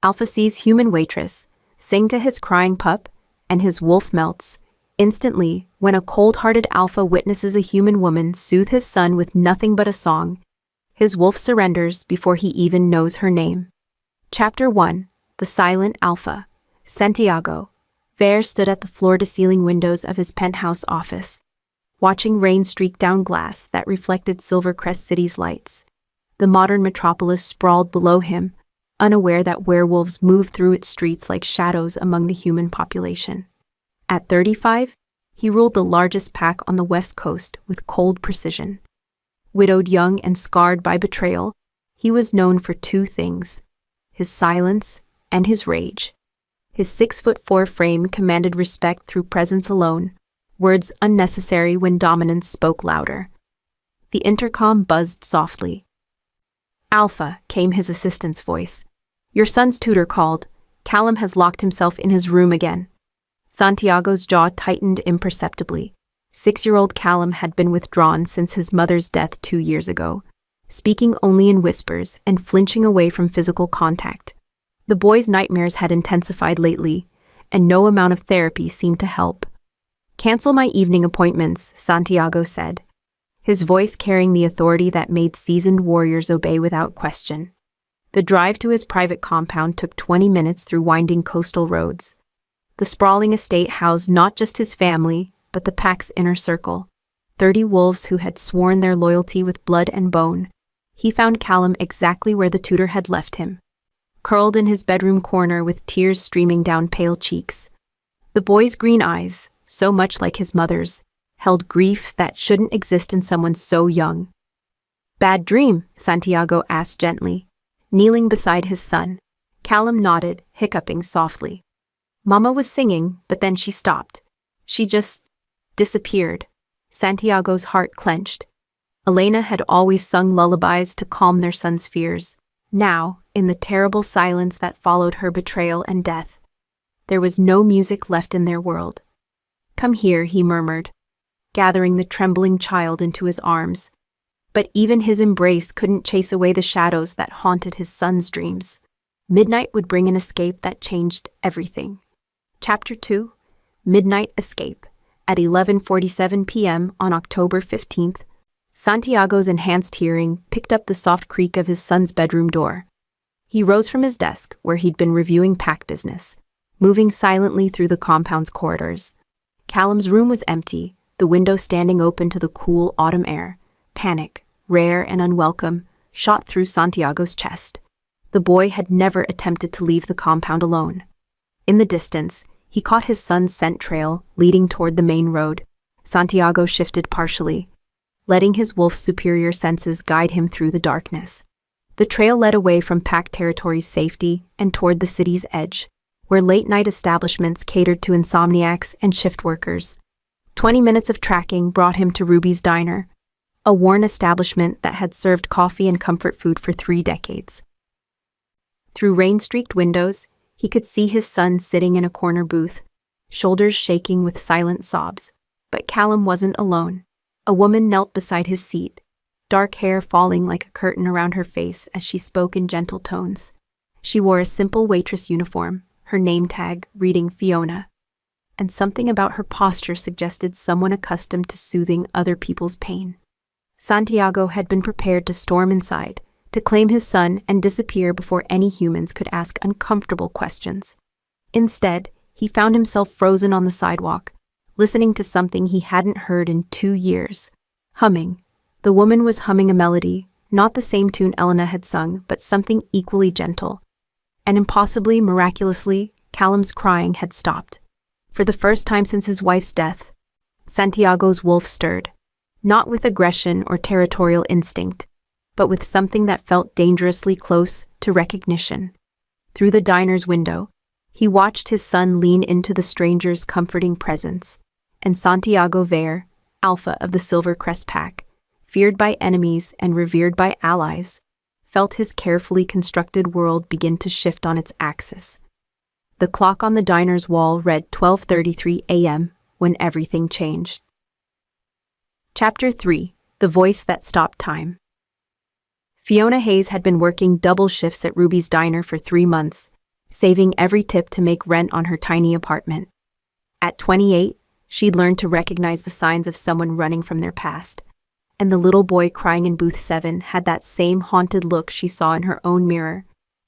Alpha sees human Waitress sing to his crying pup, and his wolf melts instantly when a cold-hearted Alpha witnesses a human woman soothe his son with nothing but a song. His wolf surrenders before he even knows her name. Chapter 1. The Silent Alpha. Santiago Veyr stood at the floor-to-ceiling windows of his penthouse office, watching rain streak down glass that reflected Silvercrest City's lights. The modern metropolis sprawled below him, unaware that werewolves moved through its streets like shadows among the human population. At 35, he ruled the largest pack on the West Coast with cold precision. Widowed young and scarred by betrayal, he was known for two things: his silence and his rage. His 6'4" frame commanded respect through presence alone, words unnecessary when dominance spoke louder. The intercom buzzed softly. "Alpha," came his assistant's voice. "Your son's tutor called. Callum has locked himself in his room again." Santiago's jaw tightened imperceptibly. 6-year-old Callum had been withdrawn since his mother's death 2 years ago, speaking only in whispers and flinching away from physical contact. The boy's nightmares had intensified lately, and no amount of therapy seemed to help. "Cancel my evening appointments," Santiago said, his voice carrying the authority that made seasoned warriors obey without question. The drive to his private compound took 20 minutes through winding coastal roads. The sprawling estate housed not just his family, but the pack's inner circle, 30 wolves who had sworn their loyalty with blood and bone. He found Callum exactly where the tutor had left him, curled in his bedroom corner with tears streaming down pale cheeks. The boy's green eyes, so much like his mother's, held grief that shouldn't exist in someone so young. "Bad dream?" Santiago asked gently, kneeling beside his son. Callum nodded, hiccuping softly. "Mama was singing, but then she stopped. She just disappeared." Santiago's heart clenched. Elena had always sung lullabies to calm their son's fears. Now, in the terrible silence that followed her betrayal and death, there was no music left in their world. "Come here," he murmured, gathering the trembling child into his arms. But even his embrace couldn't chase away the shadows that haunted his son's dreams. Midnight would bring an escape that changed everything. Chapter 2. Midnight Escape. At 11:47 p.m. on October 15th, Santiago's enhanced hearing picked up the soft creak of his son's bedroom door. He rose from his desk, where he'd been reviewing pack business, moving silently through the compound's corridors. Callum's room was empty, the window standing open to the cool autumn air. Panic, rare and unwelcome, shot through Santiago's chest. The boy had never attempted to leave the compound alone. In the distance, he caught his son's scent trail leading toward the main road. Santiago shifted partially, letting his wolf's superior senses guide him through the darkness. The trail led away from pack territory's safety and toward the city's edge, where late-night establishments catered to insomniacs and shift workers. 20 minutes of tracking brought him to Ruby's Diner, a worn establishment that had served coffee and comfort food for 3 decades. Through rain-streaked windows, he could see his son sitting in a corner booth, shoulders shaking with silent sobs. But Callum wasn't alone. A woman knelt beside his seat, dark hair falling like a curtain around her face as she spoke in gentle tones. She wore a simple waitress uniform, her name tag reading Fiona, and something about her posture suggested someone accustomed to soothing other people's pain. Santiago had been prepared to storm inside, to claim his son and disappear before any humans could ask uncomfortable questions. Instead, he found himself frozen on the sidewalk, listening to something he hadn't heard in 2 years. Humming. The woman was humming a melody, not the same tune Elena had sung, but something equally gentle. And impossibly, miraculously, Callum's crying had stopped. For the first time since his wife's death, Santiago's wolf stirred, not with aggression or territorial instinct, but with something that felt dangerously close to recognition. Through the diner's window, he watched his son lean into the stranger's comforting presence, and Santiago Veyr, Alpha of the Silvercrest pack, feared by enemies and revered by allies, felt his carefully constructed world begin to shift on its axis. The clock on the diner's wall read 12:33 a.m. when everything changed. Chapter 3. The Voice That Stopped Time. Fiona Hayes had been working double shifts at Ruby's Diner for 3 months, saving every tip to make rent on her tiny apartment. At 28, she'd learned to recognize the signs of someone running from their past. And the little boy crying in booth 7 had that same haunted look she saw in her own mirror.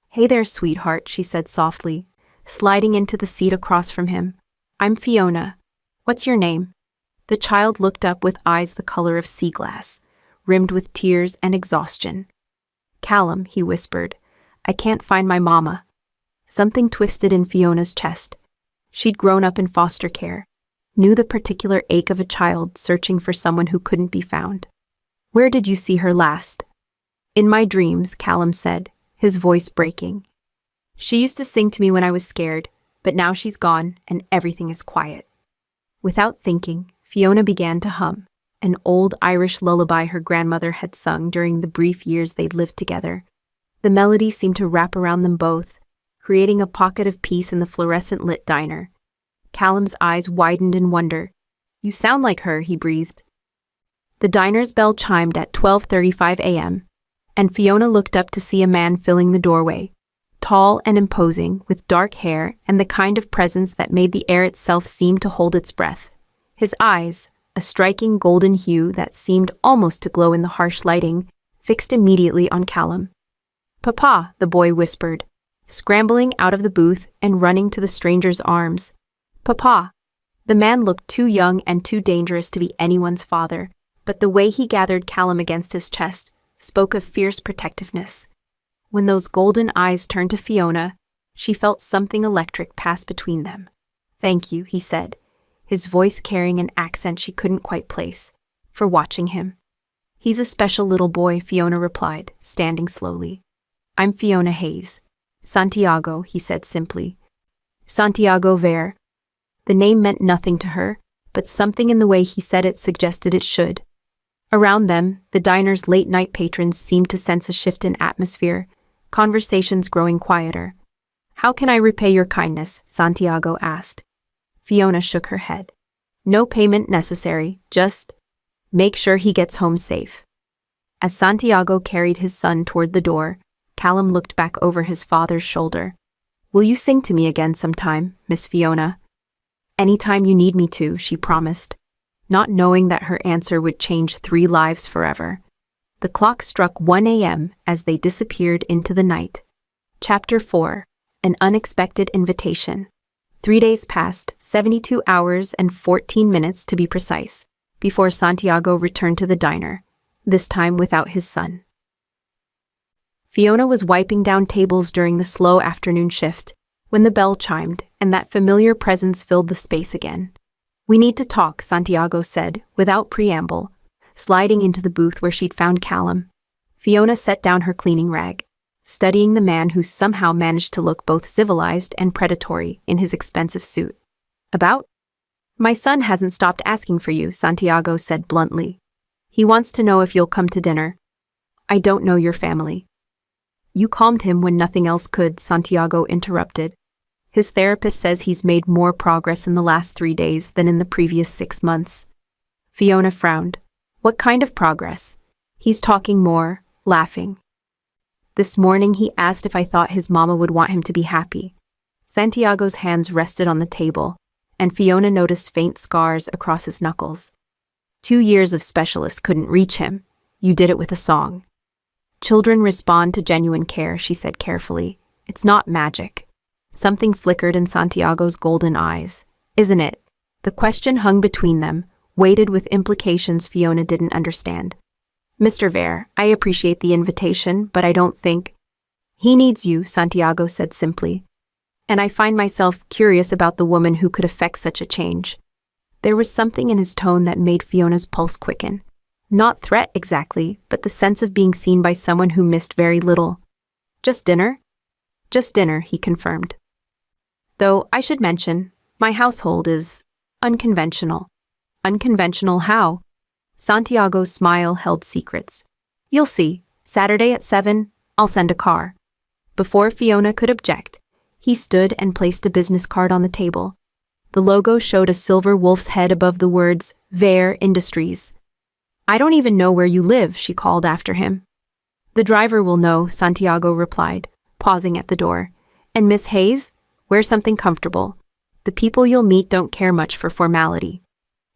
"Hey there, sweetheart," she said softly, sliding into the seat across from him. "I'm Fiona. What's your name?" The child looked up with eyes the color of sea glass, rimmed with tears and exhaustion. "Callum," he whispered. "I can't find my mama." Something twisted in Fiona's chest. She'd grown up in foster care, knew the particular ache of a child searching for someone who couldn't be found. "Where did you see her last?" "In my dreams," Callum said, his voice breaking. "She used to sing to me when I was scared, but now she's gone and everything is quiet." Without thinking, Fiona began to hum, an old Irish lullaby her grandmother had sung during the brief years they'd lived together. The melody seemed to wrap around them both, creating a pocket of peace in the fluorescent-lit diner. Callum's eyes widened in wonder. "You sound like her," he breathed. The diner's bell chimed at 12:35 a.m., and Fiona looked up to see a man filling the doorway, tall and imposing, with dark hair and the kind of presence that made the air itself seem to hold its breath. His eyes, a striking golden hue that seemed almost to glow in the harsh lighting, fixed immediately on Callum. "Papa," the boy whispered, scrambling out of the booth and running to the stranger's arms. "Papa." The man looked too young and too dangerous to be anyone's father, but the way he gathered Callum against his chest spoke of fierce protectiveness. When those golden eyes turned to Fiona, she felt something electric pass between them. "Thank you," he said, his voice carrying an accent she couldn't quite place, "for watching him." "He's a special little boy," Fiona replied, standing slowly. "I'm Fiona Hayes." "Santiago," he said simply. "Santiago Veyr." The name meant nothing to her, but something in the way he said it suggested it should. Around them, the diner's late-night patrons seemed to sense a shift in atmosphere, conversations growing quieter. "How can I repay your kindness?" Santiago asked. Fiona shook her head. "No payment necessary, just make sure he gets home safe." As Santiago carried his son toward the door, Callum looked back over his father's shoulder. "Will you sing to me again sometime, Miss Fiona?" "Anytime you need me to," she promised, not knowing that her answer would change 3 lives forever. The clock struck 1 a.m. as they disappeared into the night. Chapter 4. An Unexpected Invitation. 3 days passed, 72 hours and 14 minutes to be precise, before Santiago returned to the diner, this time without his son. Fiona was wiping down tables during the slow afternoon shift, when the bell chimed and that familiar presence filled the space again. "We need to talk," Santiago said, without preamble, sliding into the booth where she'd found Callum. Fiona set down her cleaning rag, studying the man who somehow managed to look both civilized and predatory in his expensive suit. "About?" "My son hasn't stopped asking for you," Santiago said bluntly. "He wants to know if you'll come to dinner." "I don't know your family." "You calmed him when nothing else could," Santiago interrupted. "His therapist says he's made more progress in the last 3 days than in the previous 6 months. Fiona frowned. "What kind of progress?" "He's talking more, laughing. This morning he asked if I thought his mama would want him to be happy." Santiago's hands rested on the table, and Fiona noticed faint scars across his knuckles. 2 years of specialists couldn't reach him. You did it with a song. "Children respond to genuine care," she said carefully. "It's not magic." Something flickered in Santiago's golden eyes. "Isn't it?" The question hung between them, weighted with implications Fiona didn't understand. "Mr. Veyr, I appreciate the invitation, but I don't think—" "He needs you," Santiago said simply. "And I find myself curious about the woman who could effect such a change." There was something in his tone that made Fiona's pulse quicken. Not threat exactly, but the sense of being seen by someone who missed very little. "Just dinner?" "Just dinner," he confirmed. "Though, I should mention, my household is unconventional." "Unconventional how?" Santiago's smile held secrets. "You'll see. Saturday at 7, I'll send a car." Before Fiona could object, he stood and placed a business card on the table. The logo showed a silver wolf's head above the words, Veyr Industries. "I don't even know where you live," she called after him. "The driver will know," Santiago replied, pausing at the door. And Miss Hayes, wear something comfortable. The people you'll meet don't care much for formality.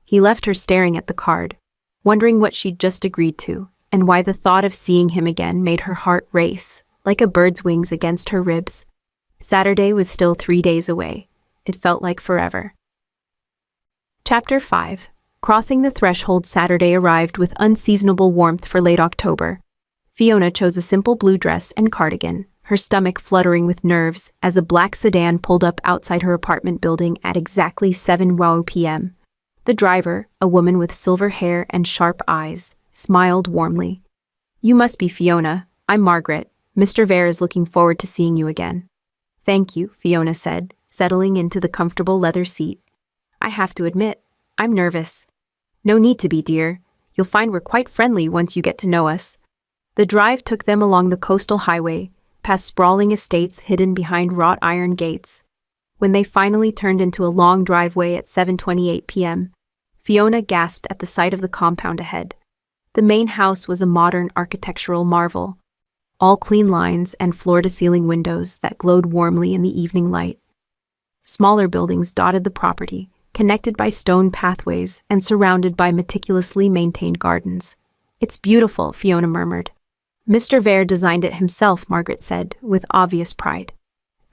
He left her staring at the card, wondering what she'd just agreed to, and why the thought of seeing him again made her heart race, like a bird's wings against her ribs. Saturday was still 3 days away. It felt like forever. Chapter 5. Crossing the threshold. Saturday arrived with unseasonable warmth for late October. Fiona chose a simple blue dress and cardigan, her stomach fluttering with nerves as a black sedan pulled up outside her apartment building at exactly 7 p.m. The driver, a woman with silver hair and sharp eyes, smiled warmly. "You must be Fiona. I'm Margaret. Mr. Veyr is looking forward to seeing you again." "Thank you," Fiona said, settling into the comfortable leather seat. "I have to admit, I'm nervous." "No need to be, dear. You'll find we're quite friendly once you get to know us." The drive took them along the coastal highway, past sprawling estates hidden behind wrought iron gates. When they finally turned into a long driveway at 7:28 p.m., Fiona gasped at the sight of the compound ahead. The main house was a modern architectural marvel, all clean lines and floor-to-ceiling windows that glowed warmly in the evening light. Smaller buildings dotted the property, connected by stone pathways and surrounded by meticulously maintained gardens. "It's beautiful," Fiona murmured. "Mr. Veyr designed it himself," Margaret said, with obvious pride.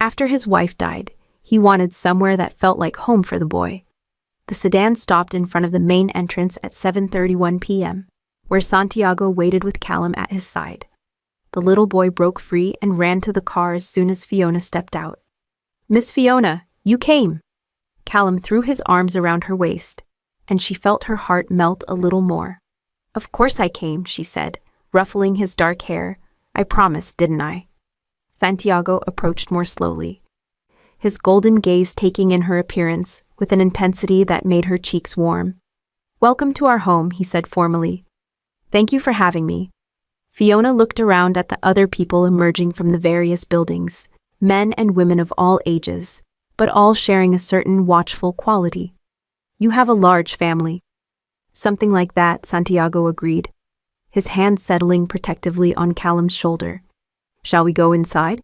After his wife died, he wanted somewhere that felt like home for the boy. The sedan stopped in front of the main entrance at 7:31 p.m., where Santiago waited with Callum at his side. The little boy broke free and ran to the car as soon as Fiona stepped out. "Miss Fiona, you came!" Callum threw his arms around her waist, and she felt her heart melt a little more. "Of course I came," she said, ruffling his dark hair. "I promised, didn't I?" Santiago approached more slowly, his golden gaze taking in her appearance with an intensity that made her cheeks warm. "Welcome to our home," he said formally. "Thank you for having me." Fiona looked around at the other people emerging from the various buildings, men and women of all ages, but all sharing a certain watchful quality. "You have a large family." "Something like that," Santiago agreed, his hand settling protectively on Callum's shoulder. "Shall we go inside?"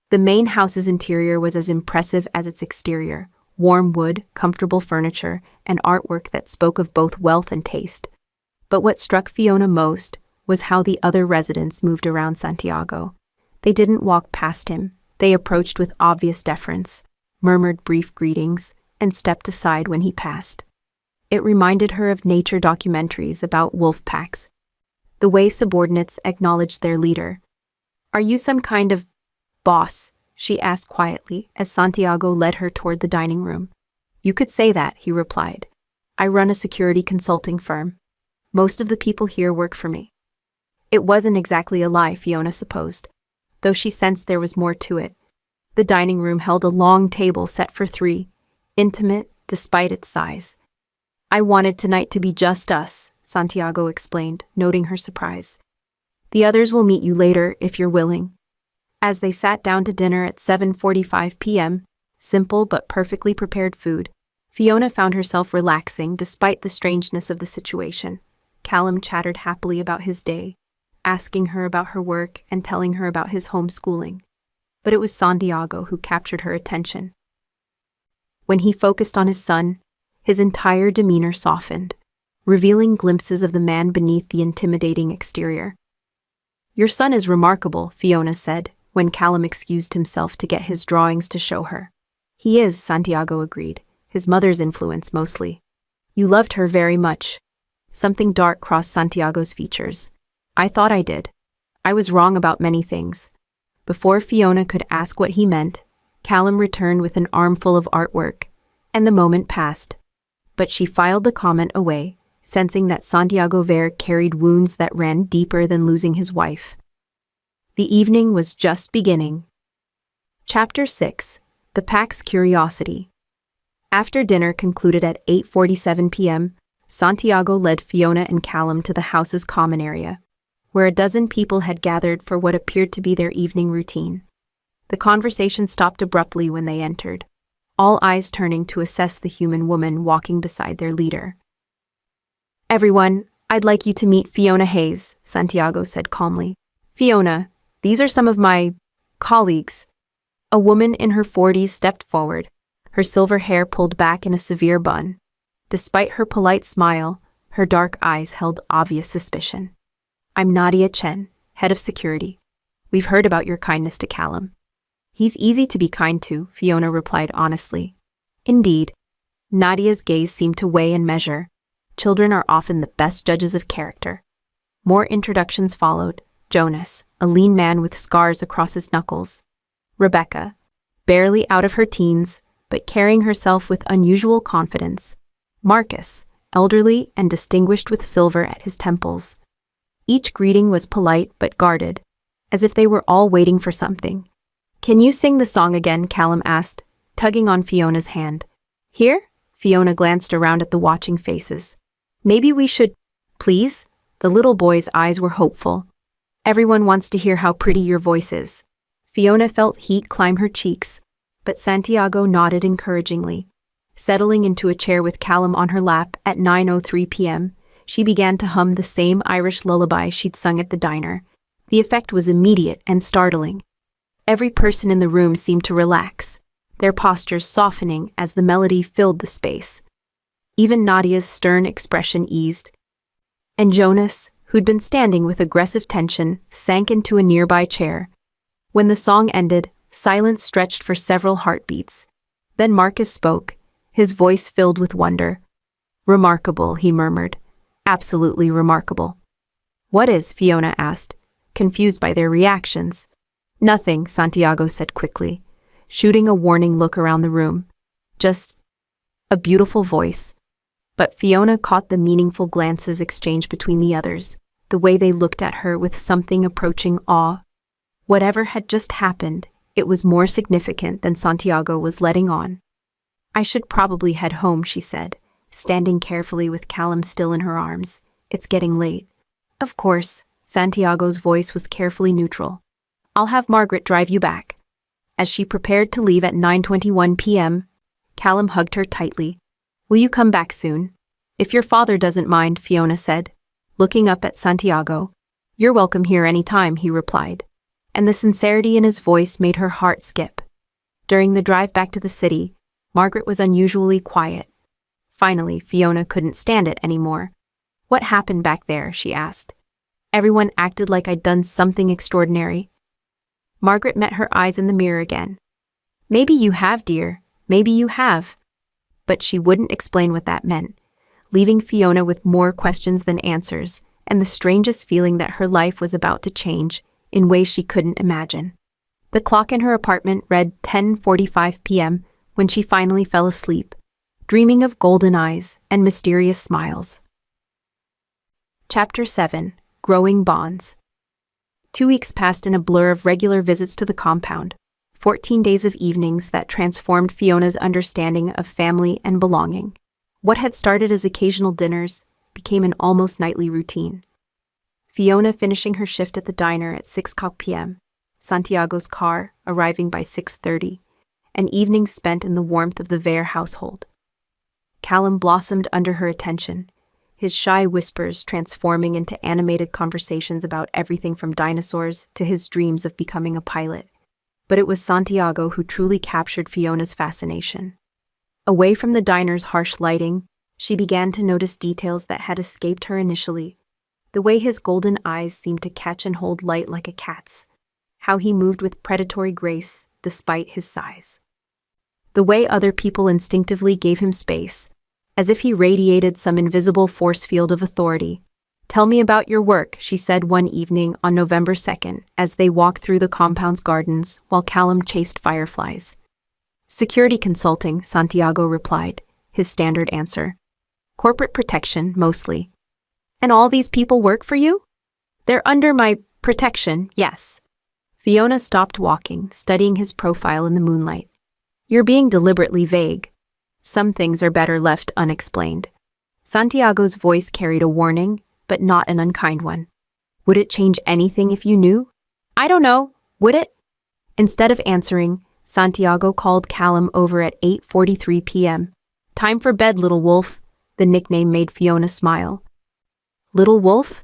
The main house's interior was as impressive as its exterior: warm wood, comfortable furniture, and artwork that spoke of both wealth and taste. But what struck Fiona most was how the other residents moved around Santiago. They didn't walk past him. They approached with obvious deference, murmured brief greetings, and stepped aside when he passed. It reminded her of nature documentaries about wolf packs, the way subordinates acknowledged their leader. "Are you some kind of boss?" she asked quietly as Santiago led her toward the dining room. "You could say that," he replied. "I run a security consulting firm. Most of the people here work for me." It wasn't exactly a lie, Fiona supposed, though she sensed there was more to it. The dining room held a long table set for 3, intimate despite its size. "I wanted tonight to be just us," Santiago explained, noting her surprise. "The others will meet you later if you're willing." As they sat down to dinner at 7:45 p.m., simple but perfectly prepared food, Fiona found herself relaxing despite the strangeness of the situation. Callum chattered happily about his day, asking her about her work and telling her about his homeschooling. But it was Santiago who captured her attention. When he focused on his son, his entire demeanor softened, revealing glimpses of the man beneath the intimidating exterior. "Your son is remarkable," Fiona said, when Callum excused himself to get his drawings to show her. "He is," Santiago agreed, his mother's influence mostly. "You loved her very much." Something dark crossed Santiago's features. "I thought I did. I was wrong about many things." Before Fiona could ask what he meant, Callum returned with an armful of artwork, and the moment passed. But she filed the comment away, sensing that Santiago Veyr carried wounds that ran deeper than losing his wife. The evening was just beginning. Chapter 6. The Pack's Curiosity. After dinner concluded at 8:47 p.m., Santiago led Fiona and Callum to the house's common area, where a dozen people had gathered for what appeared to be their evening routine. The conversation stopped abruptly when they entered, all eyes turning to assess the human woman walking beside their leader. "Everyone, I'd like you to meet Fiona Hayes," Santiago said calmly. "Fiona, these are some of my colleagues." A woman in her 40s stepped forward, her silver hair pulled back in a severe bun. Despite her polite smile, her dark eyes held obvious suspicion. "I'm Nadia Chen, head of security. We've heard about your kindness to Callum." "He's easy to be kind to," Fiona replied honestly. "Indeed." Nadia's gaze seemed to weigh and measure. Children are often the best judges of character. More introductions followed. Jonas, a lean man with scars across his knuckles. Rebecca, barely out of her teens, but carrying herself with unusual confidence. Marcus, elderly and distinguished with silver at his temples. Each greeting was polite but guarded, as if they were all waiting for something. "Can you sing the song again?" Callum asked, tugging on Fiona's hand. "Here?" Fiona glanced around at the watching faces. "Maybe we should, please?" The little boy's eyes were hopeful. "Everyone wants to hear how pretty your voice is." Fiona felt heat climb her cheeks, but Santiago nodded encouragingly. Settling into a chair with Callum on her lap at 9:03 p.m., she began to hum the same Irish lullaby she'd sung at the diner. The effect was immediate and startling. Every person in the room seemed to relax, their postures softening as the melody filled the space. Even Nadia's stern expression eased. And Jonas, who'd been standing with aggressive tension, sank into a nearby chair. When the song ended, silence stretched for several heartbeats. Then Marcus spoke, his voice filled with wonder. "Remarkable," he murmured. "Absolutely remarkable." "What is?" Fiona asked, confused by their reactions. "Nothing," Santiago said quickly, shooting a warning look around the room. "Just a beautiful voice." But Fiona caught the meaningful glances exchanged between the others, the way they looked at her with something approaching awe. Whatever had just happened, it was more significant than Santiago was letting on. "I should probably head home," she said, standing carefully with Callum still in her arms. "It's getting late." "Of course," Santiago's voice was carefully neutral. "I'll have Margaret drive you back." As she prepared to leave at 9:21 p.m., Callum hugged her tightly. "Will you come back soon?" "If your father doesn't mind," Fiona said, looking up at Santiago. "You're welcome here any time," he replied, and the sincerity in his voice made her heart skip. During the drive back to the city, Margaret was unusually quiet. Finally, Fiona couldn't stand it anymore. "What happened back there?" she asked. "Everyone acted like I'd done something extraordinary." Margaret met her eyes in the mirror again. "Maybe you have, dear. Maybe you have." But she wouldn't explain what that meant, leaving Fiona with more questions than answers, and the strangest feeling that her life was about to change in ways she couldn't imagine. The clock in her apartment read 10:45 p.m. when she finally fell asleep, dreaming of golden eyes and mysterious smiles. Chapter 7. Growing Bonds. 2 weeks passed in a blur of regular visits to the compound, 14 days of evenings that transformed Fiona's understanding of family and belonging. What had started as occasional dinners became an almost nightly routine. Fiona finishing her shift at the diner at 6 p.m., Santiago's car arriving by 6:30, and evenings spent in the warmth of the Veyr household. Callum blossomed under her attention, his shy whispers transforming into animated conversations about everything from dinosaurs to his dreams of becoming a pilot. But it was Santiago who truly captured Fiona's fascination. Away from the diner's harsh lighting, she began to notice details that had escaped her initially. The way his golden eyes seemed to catch and hold light like a cat's. How he moved with predatory grace despite his size. The way other people instinctively gave him space, as if he radiated some invisible force field of authority. "Tell me about your work," she said one evening on November 2nd, as they walked through the compound's gardens while Callum chased fireflies. "Security consulting," Santiago replied, his standard answer. "Corporate protection, mostly." "And all these people work for you?" "They're under my protection, yes." Fiona stopped walking, studying his profile in the moonlight. "You're being deliberately vague. Some things are better left unexplained." Santiago's voice carried a warning, but not an unkind one. "Would it change anything if you knew?" "I don't know, would it?" Instead of answering, Santiago called Callum over at 8:43 p.m. "Time for bed, little wolf." The nickname made Fiona smile. "Little wolf?"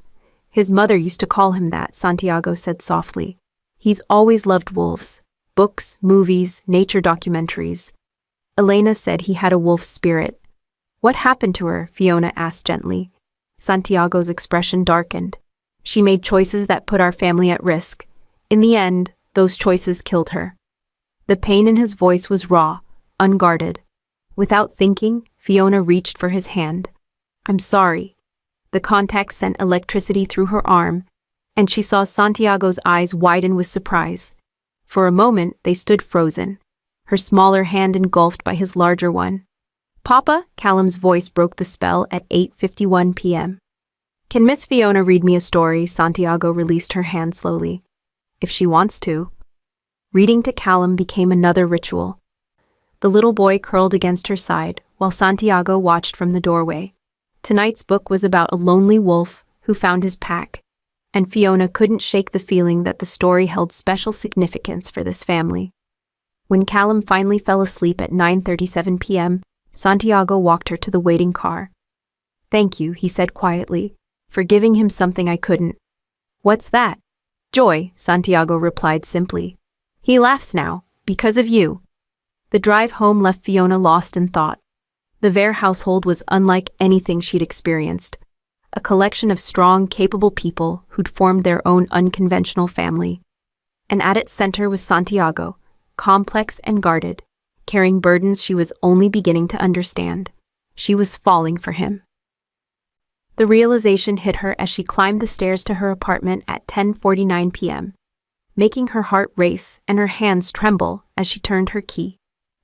His mother used to call him that, Santiago said softly. "He's always loved wolves. Books, movies, nature documentaries. Elena said he had a wolf spirit. What happened to her? Fiona asked gently. Santiago's expression darkened. She made choices that put our family at risk. In the end, those choices killed her. The pain in his voice was raw, unguarded. Without thinking, Fiona reached for his hand. I'm sorry. The contact sent electricity through her arm, and she saw Santiago's eyes widen with surprise. For a moment, they stood frozen, her smaller hand engulfed by his larger one. Papa, Callum's voice broke the spell at 8:51 p.m. Can Miss Fiona read me a story? Santiago released her hand slowly. If she wants to. Reading to Callum became another ritual. The little boy curled against her side, while Santiago watched from the doorway. Tonight's book was about a lonely wolf who found his pack, and Fiona couldn't shake the feeling that the story held special significance for this family. When Callum finally fell asleep at 9:37 p.m., Santiago walked her to the waiting car. Thank you, he said quietly, for giving him something I couldn't. What's that? Joy, Santiago replied simply. He laughs now, because of you. The drive home left Fiona lost in thought. The Veyr household was unlike anything she'd experienced. A collection of strong, capable people who'd formed their own unconventional family. And at its center was Santiago, complex and guarded, carrying burdens she was only beginning to understand. She was falling for him. The realization hit her as she climbed the stairs to her apartment at 10:49 p.m., making her heart race and her hands tremble as she turned her key.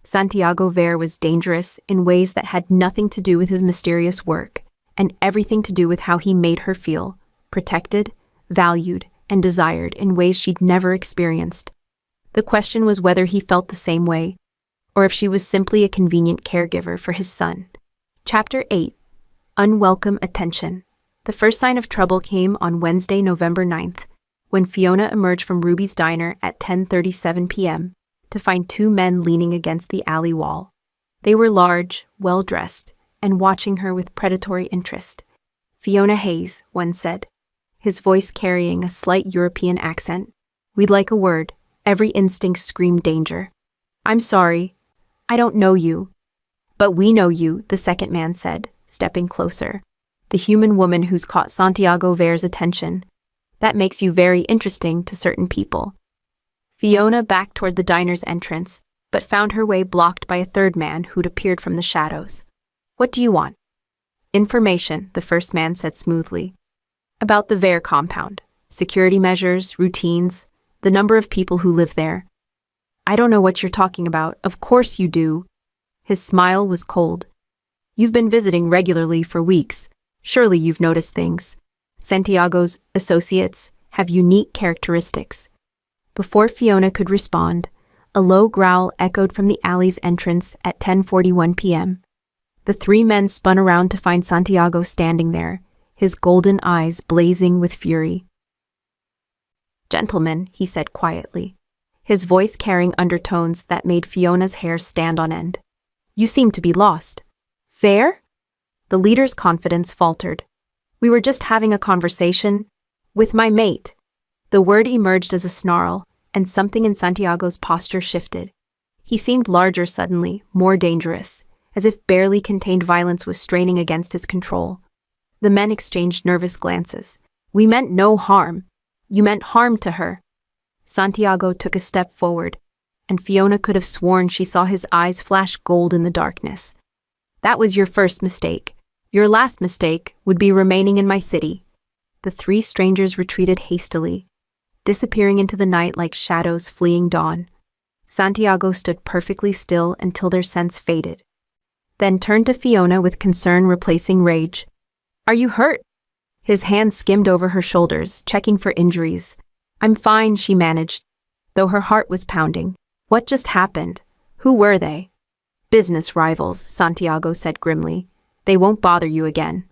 Santiago Veyr was dangerous in ways that had nothing to do with his mysterious work, and everything to do with how he made her feel, protected, valued, and desired in ways she'd never experienced. The question was whether he felt the same way, or if she was simply a convenient caregiver for his son. Chapter 8. Unwelcome Attention. The first sign of trouble came on Wednesday, November 9th, when Fiona emerged from Ruby's diner at 10:37 p.m. to find two men leaning against the alley wall. They were large, well-dressed, and watching her with predatory interest. Fiona Hayes, one said, his voice carrying a slight European accent. We'd like a word. Every instinct screamed danger. I'm sorry. I don't know you. But we know you, the second man said, stepping closer. The human woman who's caught Santiago Veyr's attention. That makes you very interesting to certain people. Fiona backed toward the diner's entrance, but found her way blocked by a third man who'd appeared from the shadows. What do you want? Information, the first man said smoothly. About the Veyr compound. Security measures, routines, the number of people who live there. I don't know what you're talking about. Of course you do. His smile was cold. You've been visiting regularly for weeks. Surely you've noticed things. Santiago's associates have unique characteristics. Before Fiona could respond, a low growl echoed from the alley's entrance at 10:41 p.m. The three men spun around to find Santiago standing there, his golden eyes blazing with fury. Gentlemen, he said quietly, his voice carrying undertones that made Fiona's hair stand on end. You seem to be lost. Veyr? The leader's confidence faltered. We were just having a conversation with my mate. The word emerged as a snarl, and something in Santiago's posture shifted. He seemed larger suddenly, more dangerous, as if barely contained violence was straining against his control. The men exchanged nervous glances. We meant no harm. You meant harm to her. Santiago took a step forward, and Fiona could have sworn she saw his eyes flash gold in the darkness. That was your first mistake. Your last mistake would be remaining in my city. The three strangers retreated hastily, disappearing into the night like shadows fleeing dawn. Santiago stood perfectly still until their sense faded, then turned to Fiona with concern replacing rage. Are you hurt? His hand skimmed over her shoulders, checking for injuries. I'm fine, she managed, though her heart was pounding. What just happened? Who were they? Business rivals, Santiago said grimly. They won't bother you again.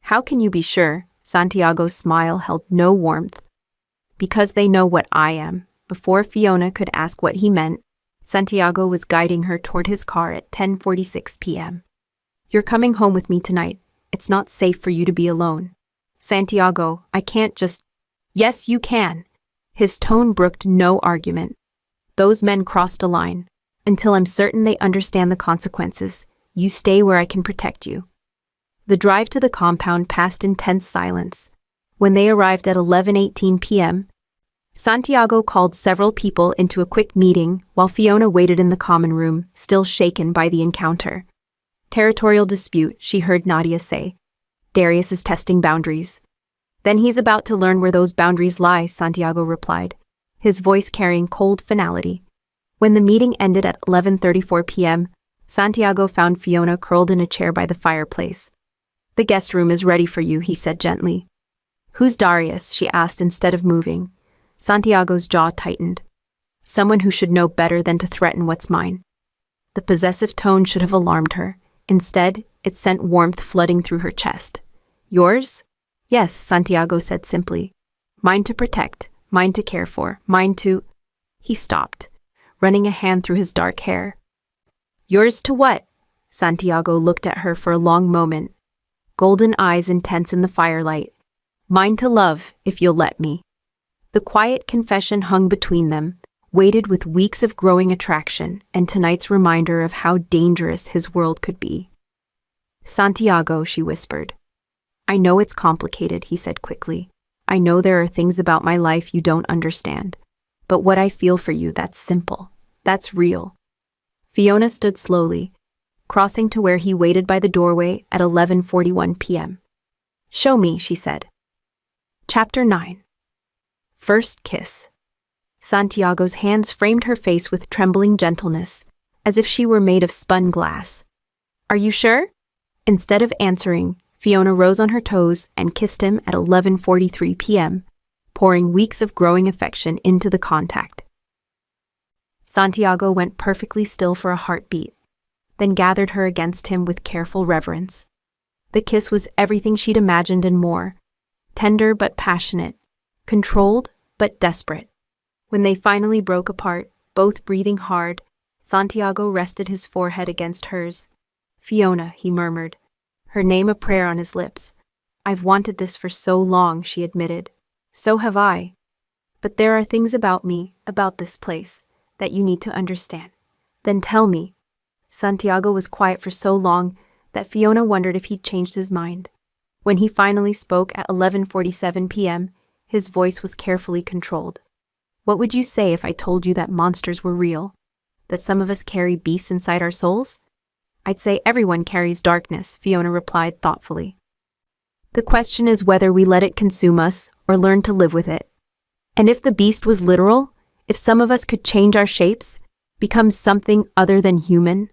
How can you be sure? Santiago's smile held no warmth. Because they know what I am. Before Fiona could ask what he meant, Santiago was guiding her toward his car at 10:46 p.m. You're coming home with me tonight. It's not safe for you to be alone. Santiago, I can't just... Yes, you can. His tone brooked no argument. Those men crossed a line. Until I'm certain they understand the consequences, you stay where I can protect you. The drive to the compound passed in tense silence. When they arrived at 11:18 p.m., Santiago called several people into a quick meeting while Fiona waited in the common room, still shaken by the encounter. Territorial dispute, she heard Nadia say. Darius is testing boundaries. Then he's about to learn where those boundaries lie, Santiago replied, his voice carrying cold finality. When the meeting ended at 11:34 p.m., Santiago found Fiona curled in a chair by the fireplace. The guest room is ready for you, he said gently. Who's Darius? She asked instead of moving. Santiago's jaw tightened. Someone who should know better than to threaten what's mine. The possessive tone should have alarmed her. Instead, it sent warmth flooding through her chest. Yours? Yes, Santiago said simply. Mine to protect, mine to care for, mine to... He stopped, running a hand through his dark hair. Yours to what? Santiago looked at her for a long moment, golden eyes intense in the firelight. Mine to love, if you'll let me. The quiet confession hung between them, weighted with weeks of growing attraction and tonight's reminder of how dangerous his world could be. Santiago, she whispered. I know it's complicated, he said quickly. I know there are things about my life you don't understand. But what I feel for you, that's simple. That's real. Fiona stood slowly, crossing to where he waited by the doorway at 11:41 p.m. Show me, she said. Chapter 9. First Kiss. Santiago's hands framed her face with trembling gentleness, as if she were made of spun glass. Are you sure? Instead of answering, Fiona rose on her toes and kissed him at 11:43 p.m., pouring weeks of growing affection into the contact. Santiago went perfectly still for a heartbeat, then gathered her against him with careful reverence. The kiss was everything she'd imagined and more, tender but passionate, controlled but desperate. When they finally broke apart, both breathing hard, Santiago rested his forehead against hers. Fiona, he murmured, her name a prayer on his lips. I've wanted this for so long, she admitted. So have I. But there are things about me, about this place, that you need to understand. Then tell me. Santiago was quiet for so long that Fiona wondered if he'd changed his mind. When he finally spoke at 11:47 p.m., his voice was carefully controlled. What would you say if I told you that monsters were real? That some of us carry beasts inside our souls? I'd say everyone carries darkness, Fiona replied thoughtfully. The question is whether we let it consume us or learn to live with it. And if the beast was literal, if some of us could change our shapes, become something other than human?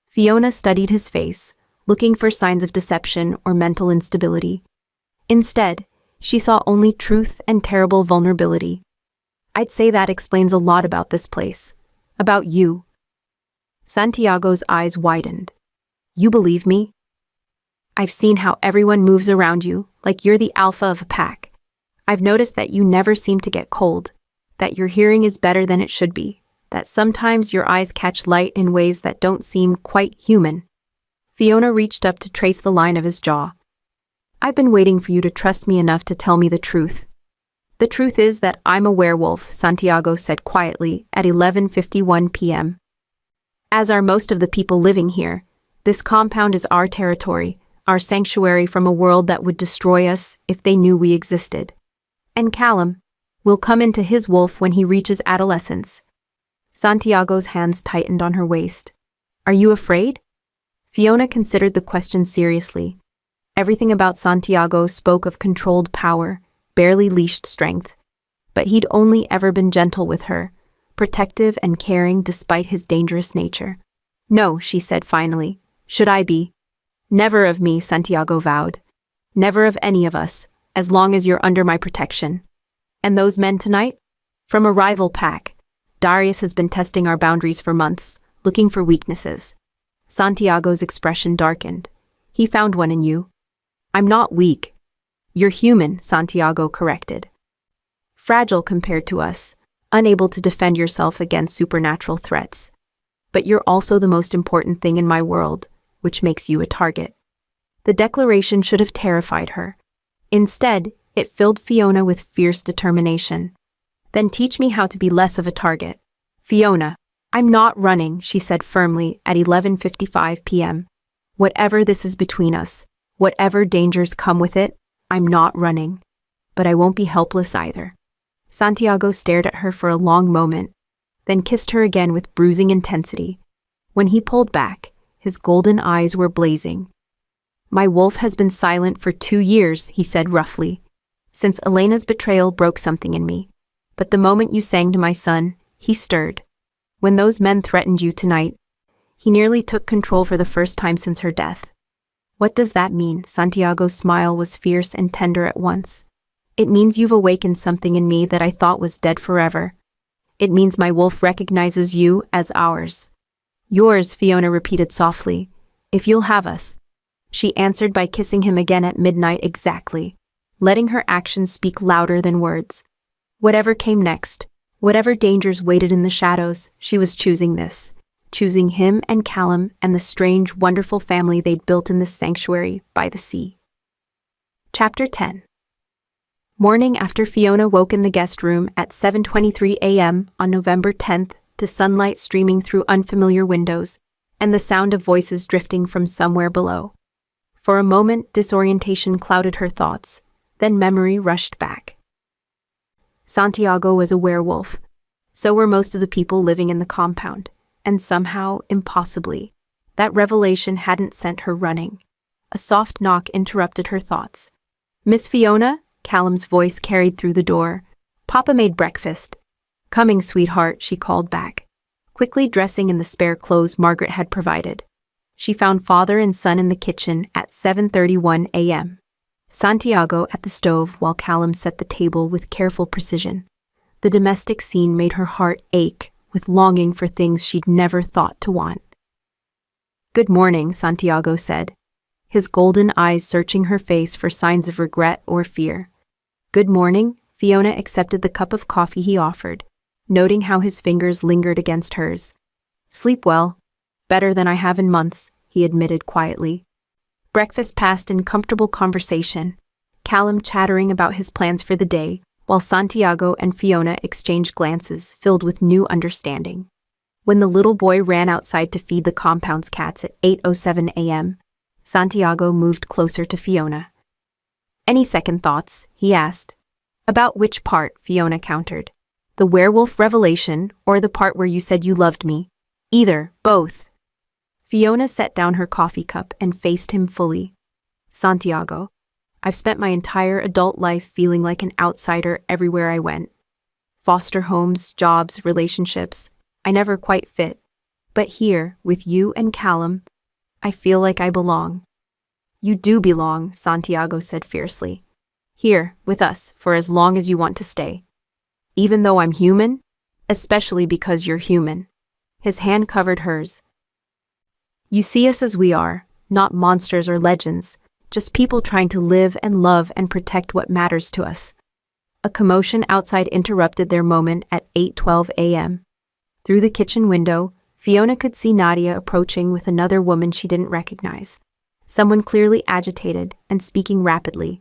Fiona studied his face, looking for signs of deception or mental instability. Instead, she saw only truth and terrible vulnerability. I'd say that explains a lot about this place. About you. Santiago's eyes widened. You believe me? I've seen how everyone moves around you, like you're the alpha of a pack. I've noticed that you never seem to get cold, that your hearing is better than it should be, that sometimes your eyes catch light in ways that don't seem quite human. Fiona reached up to trace the line of his jaw. I've been waiting for you to trust me enough to tell me the truth. The truth is that I'm a werewolf, Santiago said quietly at 11:51 p.m. As are most of the people living here, this compound is our territory, our sanctuary from a world that would destroy us if they knew we existed. And Callum will come into his wolf when he reaches adolescence. Santiago's hands tightened on her waist. Are you afraid? Fiona considered the question seriously. Everything about Santiago spoke of controlled power, barely leashed strength. But he'd only ever been gentle with her, protective and caring despite his dangerous nature. No, she said finally. Should I be? Never of me, Santiago vowed. Never of any of us, as long as you're under my protection. And those men tonight? From a rival pack. Darius has been testing our boundaries for months, looking for weaknesses. Santiago's expression darkened. He found one in you. I'm not weak. You're human, Santiago corrected. Fragile compared to us, unable to defend yourself against supernatural threats. But you're also the most important thing in my world, which makes you a target. The declaration should have terrified her. Instead, it filled Fiona with fierce determination. Then teach me how to be less of a target. Fiona, I'm not running, she said firmly at 11:55 p.m. Whatever this is between us, whatever dangers come with it, I'm not running. But I won't be helpless either. Santiago stared at her for a long moment, then kissed her again with bruising intensity. When he pulled back, his golden eyes were blazing. My wolf has been silent for 2 years, he said roughly. Since Elena's betrayal broke something in me. But the moment you sang to my son, he stirred. When those men threatened you tonight, he nearly took control for the first time since her death. What does that mean? Santiago's smile was fierce and tender at once. It means you've awakened something in me that I thought was dead forever. It means my wolf recognizes you as ours. Yours, Fiona repeated softly, if you'll have us. She answered by kissing him again at midnight exactly, letting her actions speak louder than words. Whatever came next, whatever dangers waited in the shadows, she was choosing this. Choosing him and Callum and the strange, wonderful family they'd built in this sanctuary by the sea. Chapter 10. Morning after Fiona woke in the guest room at 7:23 a.m. on November 10th to sunlight streaming through unfamiliar windows and the sound of voices drifting from somewhere below. For a moment, disorientation clouded her thoughts, then memory rushed back. Santiago was a werewolf. So were most of the people living in the compound, and somehow, impossibly, that revelation hadn't sent her running. A soft knock interrupted her thoughts. Miss Fiona? Callum's voice carried through the door. Papa made breakfast. Coming, sweetheart, she called back, quickly dressing in the spare clothes Margaret had provided. She found father and son in the kitchen at 7:31 a.m. Santiago at the stove while Callum set the table with careful precision. The domestic scene made her heart ache with longing for things she'd never thought to want. Good morning, Santiago said, his golden eyes searching her face for signs of regret or fear. Good morning, Fiona accepted the cup of coffee he offered, noting how his fingers lingered against hers. Sleep well. Better than I have in months, he admitted quietly. Breakfast passed in comfortable conversation, Callum chattering about his plans for the day, while Santiago and Fiona exchanged glances filled with new understanding. When the little boy ran outside to feed the compound's cats at 8:07 a.m., Santiago moved closer to Fiona. Any second thoughts? He asked. About which part? Fiona countered. The werewolf revelation or the part where you said you loved me? Either, both. Fiona set down her coffee cup and faced him fully. Santiago, I've spent my entire adult life feeling like an outsider everywhere I went. Foster homes, jobs, relationships, I never quite fit. But here, with you and Callum, I feel like I belong. You do belong, Santiago said fiercely. Here, with us, for as long as you want to stay. Even though I'm human, especially because you're human. His hand covered hers. You see us as we are, not monsters or legends, just people trying to live and love and protect what matters to us. A commotion outside interrupted their moment at 8:12 a.m. Through the kitchen window, Fiona could see Nadia approaching with another woman she didn't recognize. Someone clearly agitated and speaking rapidly.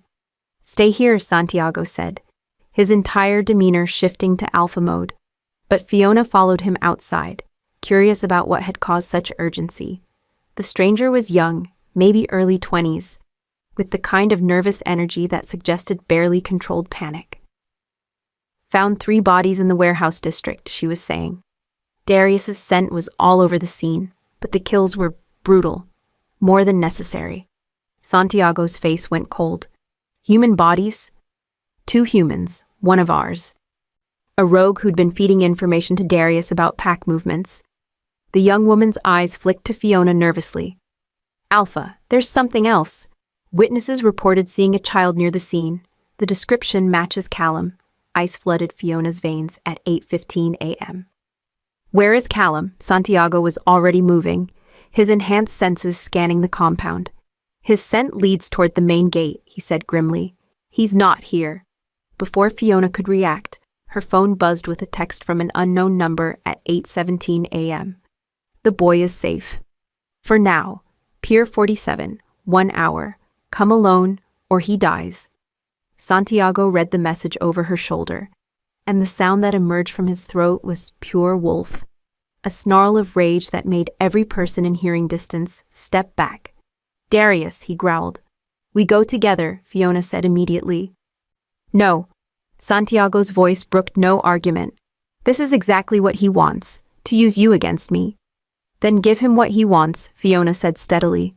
Stay here, Santiago said, his entire demeanor shifting to alpha mode. But Fiona followed him outside, curious about what had caused such urgency. The stranger was young, maybe early 20s, with the kind of nervous energy that suggested barely controlled panic. Found 3 bodies in the warehouse district, she was saying. Darius's scent was all over the scene, but the kills were brutal, more than necessary. Santiago's face went cold. Human bodies? 2 humans, one of ours. A rogue who'd been feeding information to Darius about pack movements. The young woman's eyes flicked to Fiona nervously. Alpha, there's something else. Witnesses reported seeing a child near the scene. The description matches Callum. Ice flooded Fiona's veins at 8:15 a.m. Where is Callum? Santiago was already moving, his enhanced senses scanning the compound. His scent leads toward the main gate, he said grimly. He's not here. Before Fiona could react, her phone buzzed with a text from an unknown number at 8:17 a.m. The boy is safe. For now. Pier 47, 1 hour. Come alone, or he dies. Santiago read the message over her shoulder. and the sound that emerged from his throat was pure wolf. A snarl of rage that made every person in hearing distance step back. "Darius," he growled. "We go together," Fiona said immediately. "No." Santiago's voice brooked no argument. "This is exactly what he wants, to use you against me." "Then give him what he wants," Fiona said steadily.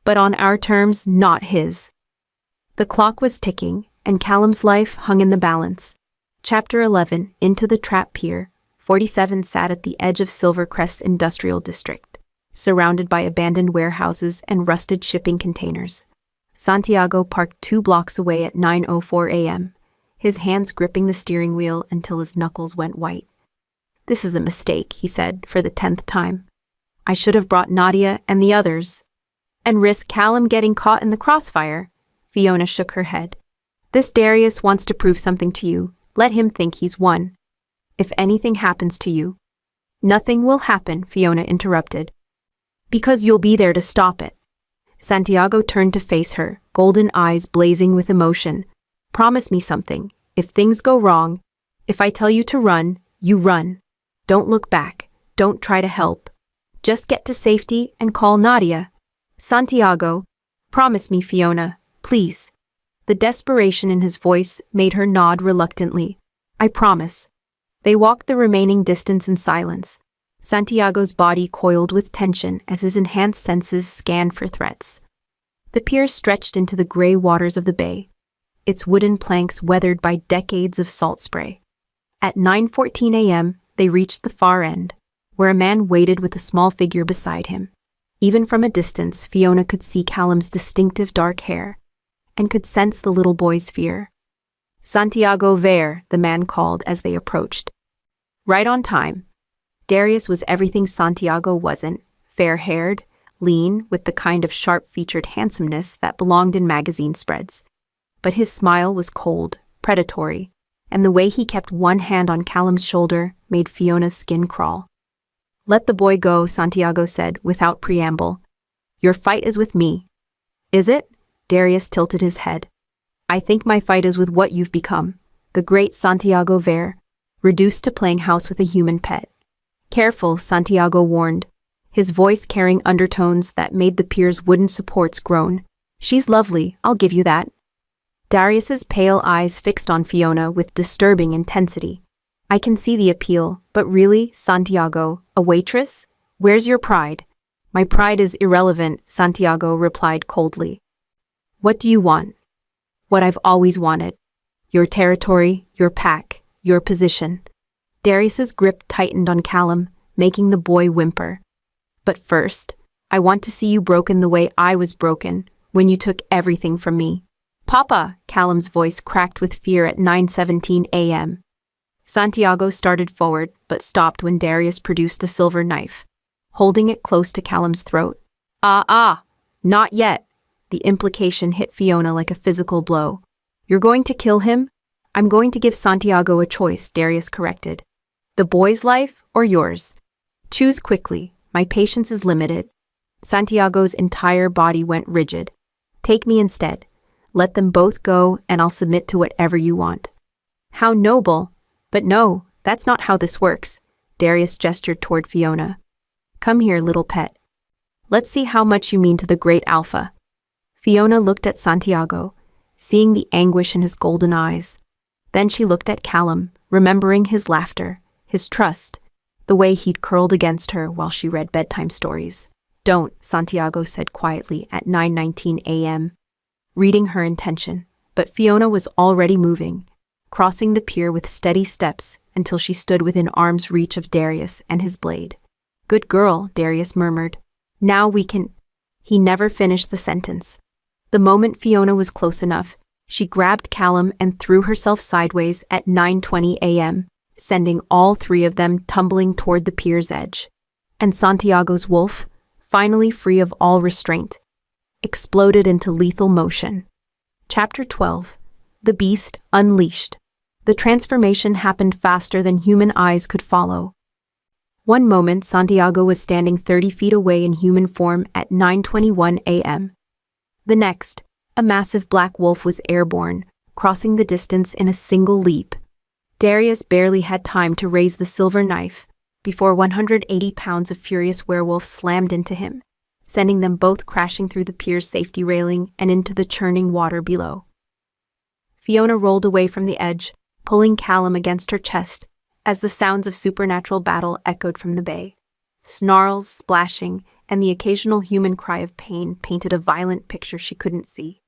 "But on our terms, not his." The clock was ticking, and Callum's life hung in the balance. Chapter 11, Into the Trap Pier. 47 sat at the edge of Silvercrest's industrial district, surrounded by abandoned warehouses and rusted shipping containers. Santiago parked 2 blocks away at 9:04 a.m., his hands gripping the steering wheel until his knuckles went white. "This is a mistake," he said for the 10th time. "I should have brought Nadia and the others." "And risk Callum getting caught in the crossfire?" Fiona shook her head. "This Darius wants to prove something to you. Let him think he's won. If anything happens to you—" "Nothing will happen," Fiona interrupted. "Because you'll be there to stop it." Santiago turned to face her, golden eyes blazing with emotion. "Promise me something. If things go wrong, if I tell you to run, you run. Don't look back. Don't try to help. Just get to safety and call Nadia." "Santiago, promise me, Fiona, please." The desperation in his voice made her nod reluctantly. "I promise." They walked the remaining distance in silence. Santiago's body coiled with tension as his enhanced senses scanned for threats. The pier stretched into the gray waters of the bay, its wooden planks weathered by decades of salt spray. At 9:14 a.m., they reached the far end, where a man waited with a small figure beside him. Even from a distance, Fiona could see Callum's distinctive dark hair, and could sense the little boy's fear. "Santiago Veyr," the man called as they approached. Right on time. Darius was everything Santiago wasn't: fair-haired, lean, with the kind of sharp-featured handsomeness that belonged in magazine spreads. But his smile was cold, predatory, and the way he kept one hand on Callum's shoulder made Fiona's skin crawl. "Let the boy go," Santiago said without preamble. "Your fight is with me." "Is it?" Darius tilted his head. "I think my fight is with what you've become, the great Santiago Veyr, reduced to playing house with a human pet." "Careful," Santiago warned, his voice carrying undertones that made the pier's wooden supports groan. "She's lovely, I'll give you that." Darius's pale eyes fixed on Fiona with disturbing intensity. "I can see the appeal, but really, Santiago, a waitress? Where's your pride?" "My pride is irrelevant," Santiago replied coldly. "What do you want?" "What I've always wanted. Your territory, your pack, your position." Darius's grip tightened on Callum, making the boy whimper. "But first, I want to see you broken the way I was broken when you took everything from me." "Papa!" Callum's voice cracked with fear at 9:17 a.m. Santiago started forward, but stopped when Darius produced a silver knife, holding it close to Callum's throat. Not yet." The implication hit Fiona like a physical blow. "You're going to kill him?" "I'm going to give Santiago a choice," Darius corrected. "The boy's life or yours? Choose quickly. My patience is limited." Santiago's entire body went rigid. "Take me instead. Let them both go, and I'll submit to whatever you want." "How noble! But no, that's not how this works." Darius gestured toward Fiona. "Come here, little pet. Let's see how much you mean to the great Alpha." Fiona looked at Santiago, seeing the anguish in his golden eyes. Then she looked at Callum, remembering his laughter, his trust, the way he'd curled against her while she read bedtime stories. "Don't," Santiago said quietly at 9:19 a.m., reading her intention. But Fiona was already moving, crossing the pier with steady steps until she stood within arm's reach of Darius and his blade. "Good girl," Darius murmured. "Now we can—" He never finished the sentence. The moment Fiona was close enough, she grabbed Callum and threw herself sideways at 9:20 a.m., sending all 3 of them tumbling toward the pier's edge. And Santiago's wolf, finally free of all restraint, exploded into lethal motion. Chapter 12. The Beast Unleashed. The transformation happened faster than human eyes could follow. One moment, Santiago was standing 30 feet away in human form at 9:21 a.m. The next, a massive black wolf was airborne, crossing the distance in a single leap. Darius barely had time to raise the silver knife before 180 pounds of furious werewolf slammed into him, sending them both crashing through the pier's safety railing and into the churning water below. Fiona rolled away from the edge, pulling Callum against her chest as the sounds of supernatural battle echoed from the bay. Snarls, splashing, and the occasional human cry of pain painted a violent picture she couldn't see.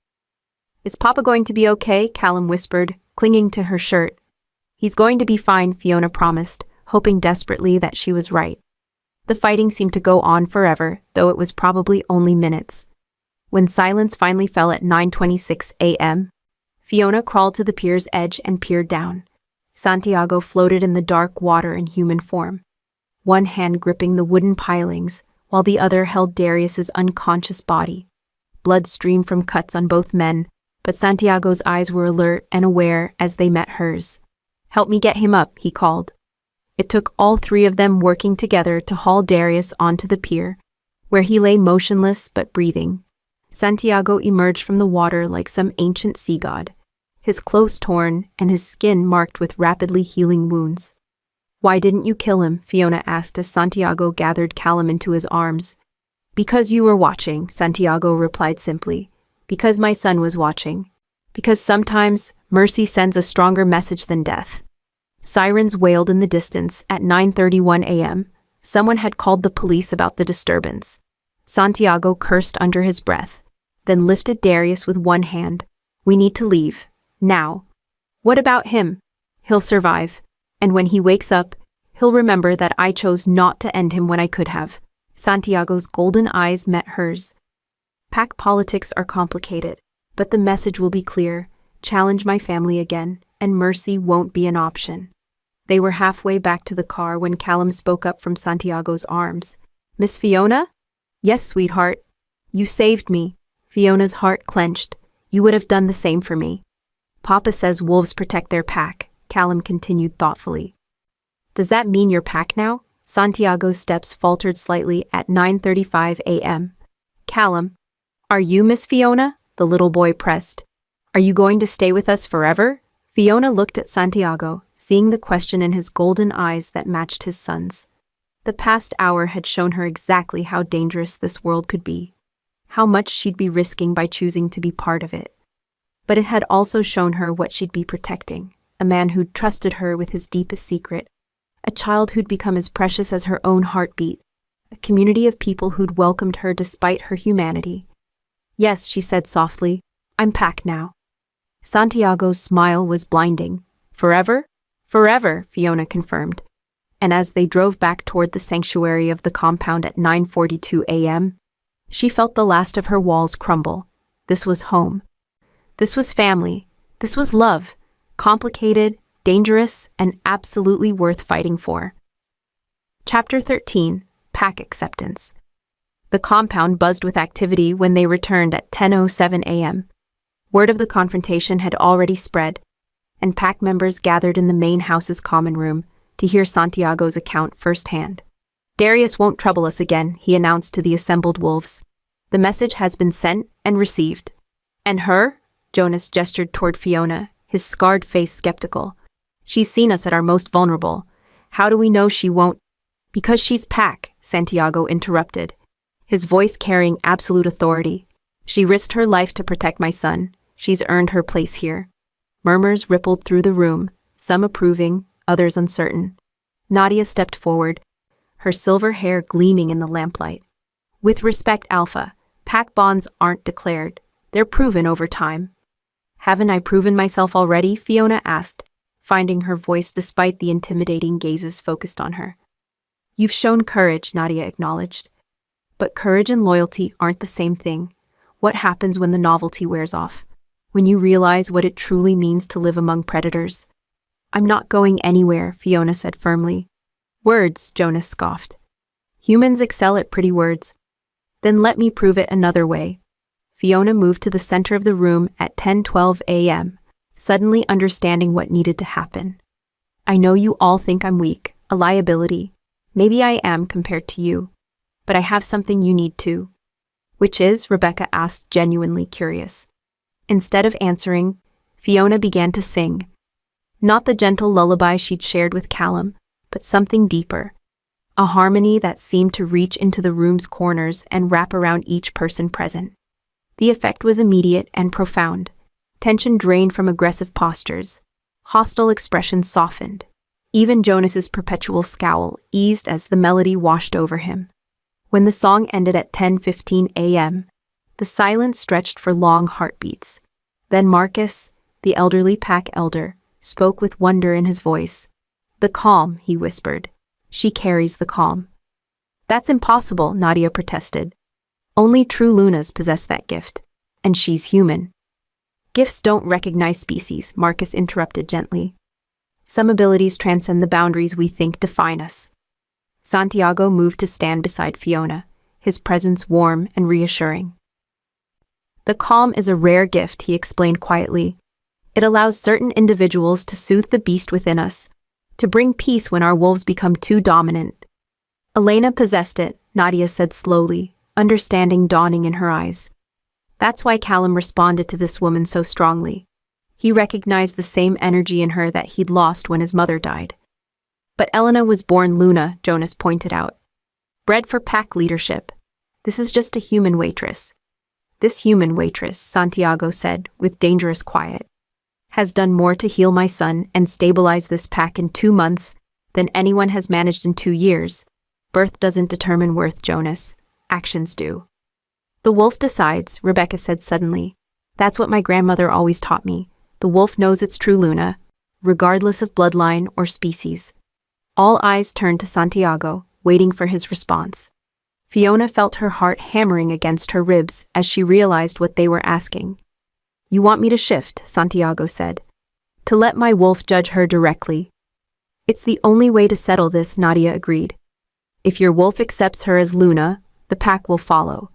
"Is Papa going to be okay?" Callum whispered, clinging to her shirt. "He's going to be fine," Fiona promised, hoping desperately that she was right. The fighting seemed to go on forever, though it was probably only minutes. When silence finally fell at 9:26 a.m., Fiona crawled to the pier's edge and peered down. Santiago floated in the dark water in human form, one hand gripping the wooden pilings, while the other held Darius's unconscious body. Blood streamed from cuts on both men, but Santiago's eyes were alert and aware as they met hers. "Help me get him up," he called. It took all three of them working together to haul Darius onto the pier, where he lay motionless but breathing. Santiago emerged from the water like some ancient sea god, his clothes torn and his skin marked with rapidly healing wounds. "Why didn't you kill him?" Fiona asked as Santiago gathered Callum into his arms. "Because you were watching," Santiago replied simply. "Because my son was watching. Because sometimes mercy sends a stronger message than death." Sirens wailed in the distance at 9:31 a.m. Someone had called the police about the disturbance. Santiago cursed under his breath, then lifted Darius with one hand. "We need to leave. Now." "What about him?" "He'll survive. And when he wakes up, he'll remember that I chose not to end him when I could have." Santiago's golden eyes met hers. "Pack politics are complicated, but the message will be clear. Challenge my family again, and mercy won't be an option." They were halfway back to the car when Callum spoke up from Santiago's arms. "Miss Fiona?" "Yes, sweetheart." "You saved me." Fiona's heart clenched. "You would have done the same for me." "Papa says wolves protect their pack," Callum continued thoughtfully. "Does that mean you're pack now?" Santiago's steps faltered slightly at 9:35 a.m. "Callum, are you Miss Fiona?" the little boy pressed. "Are you going to stay with us forever?" Fiona looked at Santiago, seeing the question in his golden eyes that matched his son's. The past hour had shown her exactly how dangerous this world could be, how much she'd be risking by choosing to be part of it. But it had also shown her what she'd be protecting, a man who'd trusted her with his deepest secret, a child who'd become as precious as her own heartbeat, a community of people who'd welcomed her despite her humanity. "Yes," she said softly, "I'm packed now." Santiago's smile was blinding. "Forever?" "Forever," Fiona confirmed. And as they drove back toward the sanctuary of the compound at 9:42 a.m., she felt the last of her walls crumble. This was home. This was family. This was love. Complicated, dangerous, and absolutely worth fighting for. Chapter 13. Pack Acceptance. The compound buzzed with activity when they returned at 10:07 a.m. Word of the confrontation had already spread, and pack members gathered in the main house's common room to hear Santiago's account firsthand. "Darius won't trouble us again," he announced to the assembled wolves. "The message has been sent and received." "And her?" Jonas gestured toward Fiona, his scarred face skeptical. "She's seen us at our most vulnerable. How do we know she won't?" "Because she's pack," Santiago interrupted, his voice carrying absolute authority. "She risked her life to protect my son. She's earned her place here." Murmurs rippled through the room, some approving, others uncertain. Nadia stepped forward, her silver hair gleaming in the lamplight. "With respect, Alpha, pack bonds aren't declared. They're proven over time." "Haven't I proven myself already?" Fiona asked, finding her voice despite the intimidating gazes focused on her. "You've shown courage," Nadia acknowledged. "But courage and loyalty aren't the same thing. What happens when the novelty wears off? When you realize what it truly means to live among predators?" "I'm not going anywhere," Fiona said firmly. "Words," Jonas scoffed. "Humans excel at pretty words." "Then let me prove it another way." Fiona moved to the center of the room at 10:12 a.m., suddenly understanding what needed to happen. "I know you all think I'm weak, a liability. Maybe I am compared to you. But I have something you need too." "Which is?" Rebecca asked, genuinely curious. Instead of answering, Fiona began to sing. Not the gentle lullaby she'd shared with Callum, but something deeper. A harmony that seemed to reach into the room's corners and wrap around each person present. The effect was immediate and profound. Tension drained from aggressive postures. Hostile expressions softened. Even Jonas's perpetual scowl eased as the melody washed over him. When the song ended at 10:15 a.m., the silence stretched for long heartbeats. Then Marcus, the elderly pack elder, spoke with wonder in his voice. "The calm," he whispered. "She carries the calm." "That's impossible," Nadia protested. "Only true Lunas possess that gift. And she's human." "Gifts don't recognize species," Marcus interrupted gently. "Some abilities transcend the boundaries we think define us." Santiago moved to stand beside Fiona, his presence warm and reassuring. "The calm is a rare gift," he explained quietly. "It allows certain individuals to soothe the beast within us, to bring peace when our wolves become too dominant." "Elena possessed it," Nadia said slowly, understanding dawning in her eyes. That's why Callum responded to this woman so strongly. He recognized the same energy in her that he'd lost when his mother died. "But Elena was born Luna," Jonas pointed out. "Bred for pack leadership. This is just a human waitress." "This human waitress," Santiago said, with dangerous quiet, "has done more to heal my son and stabilize this pack in 2 months than anyone has managed in 2 years. Birth doesn't determine worth, Jonas. Actions do." "The wolf decides," Rebecca said suddenly. "That's what my grandmother always taught me. The wolf knows its true Luna, regardless of bloodline or species." All eyes turned to Santiago, waiting for his response. Fiona felt her heart hammering against her ribs as she realized what they were asking. "You want me to shift," Santiago said. "To let my wolf judge her directly." "It's the only way to settle this," Nadia agreed. "If your wolf accepts her as Luna, the pack will follow."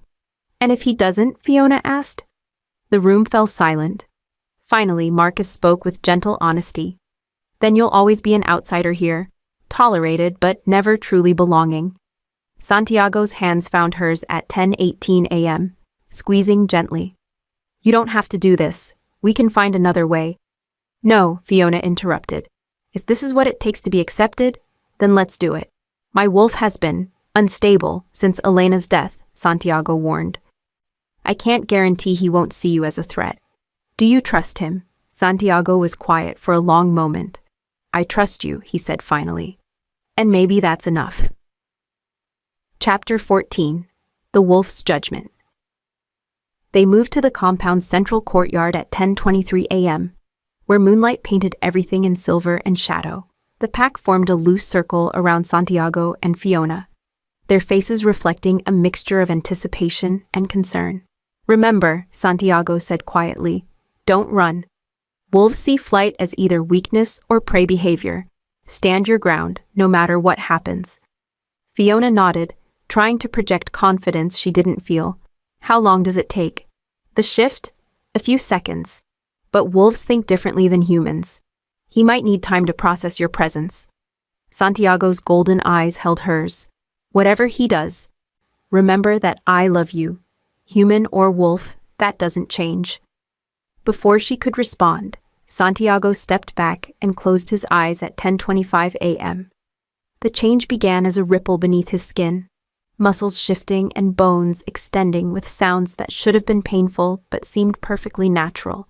"And if he doesn't?" Fiona asked. The room fell silent. Finally, Marcus spoke with gentle honesty. "Then you'll always be an outsider here, tolerated but never truly belonging." Santiago's hands found hers at 10:18 a.m., squeezing gently. "You don't have to do this. We can find another way." "No," Fiona interrupted. "If this is what it takes to be accepted, then let's do it." "My wolf has been unstable since Elena's death," Santiago warned. "I can't guarantee he won't see you as a threat." "Do you trust him?" Santiago was quiet for a long moment. "I trust you," he said finally. "And maybe that's enough." Chapter 14. The Wolf's Judgment. They moved to the compound's central courtyard at 10:23 a.m., where moonlight painted everything in silver and shadow. The pack formed a loose circle around Santiago and Fiona, their faces reflecting a mixture of anticipation and concern. "Remember," Santiago said quietly, "don't run. Wolves see flight as either weakness or prey behavior. Stand your ground, no matter what happens." Fiona nodded, trying to project confidence she didn't feel. "How long does it take?" "The shift? A few seconds. But wolves think differently than humans. He might need time to process your presence." Santiago's golden eyes held hers. "Whatever he does, remember that I love you. Human or wolf, that doesn't change." Before she could respond, Santiago stepped back and closed his eyes at 10:25 a.m. The change began as a ripple beneath his skin, muscles shifting and bones extending with sounds that should have been painful but seemed perfectly natural.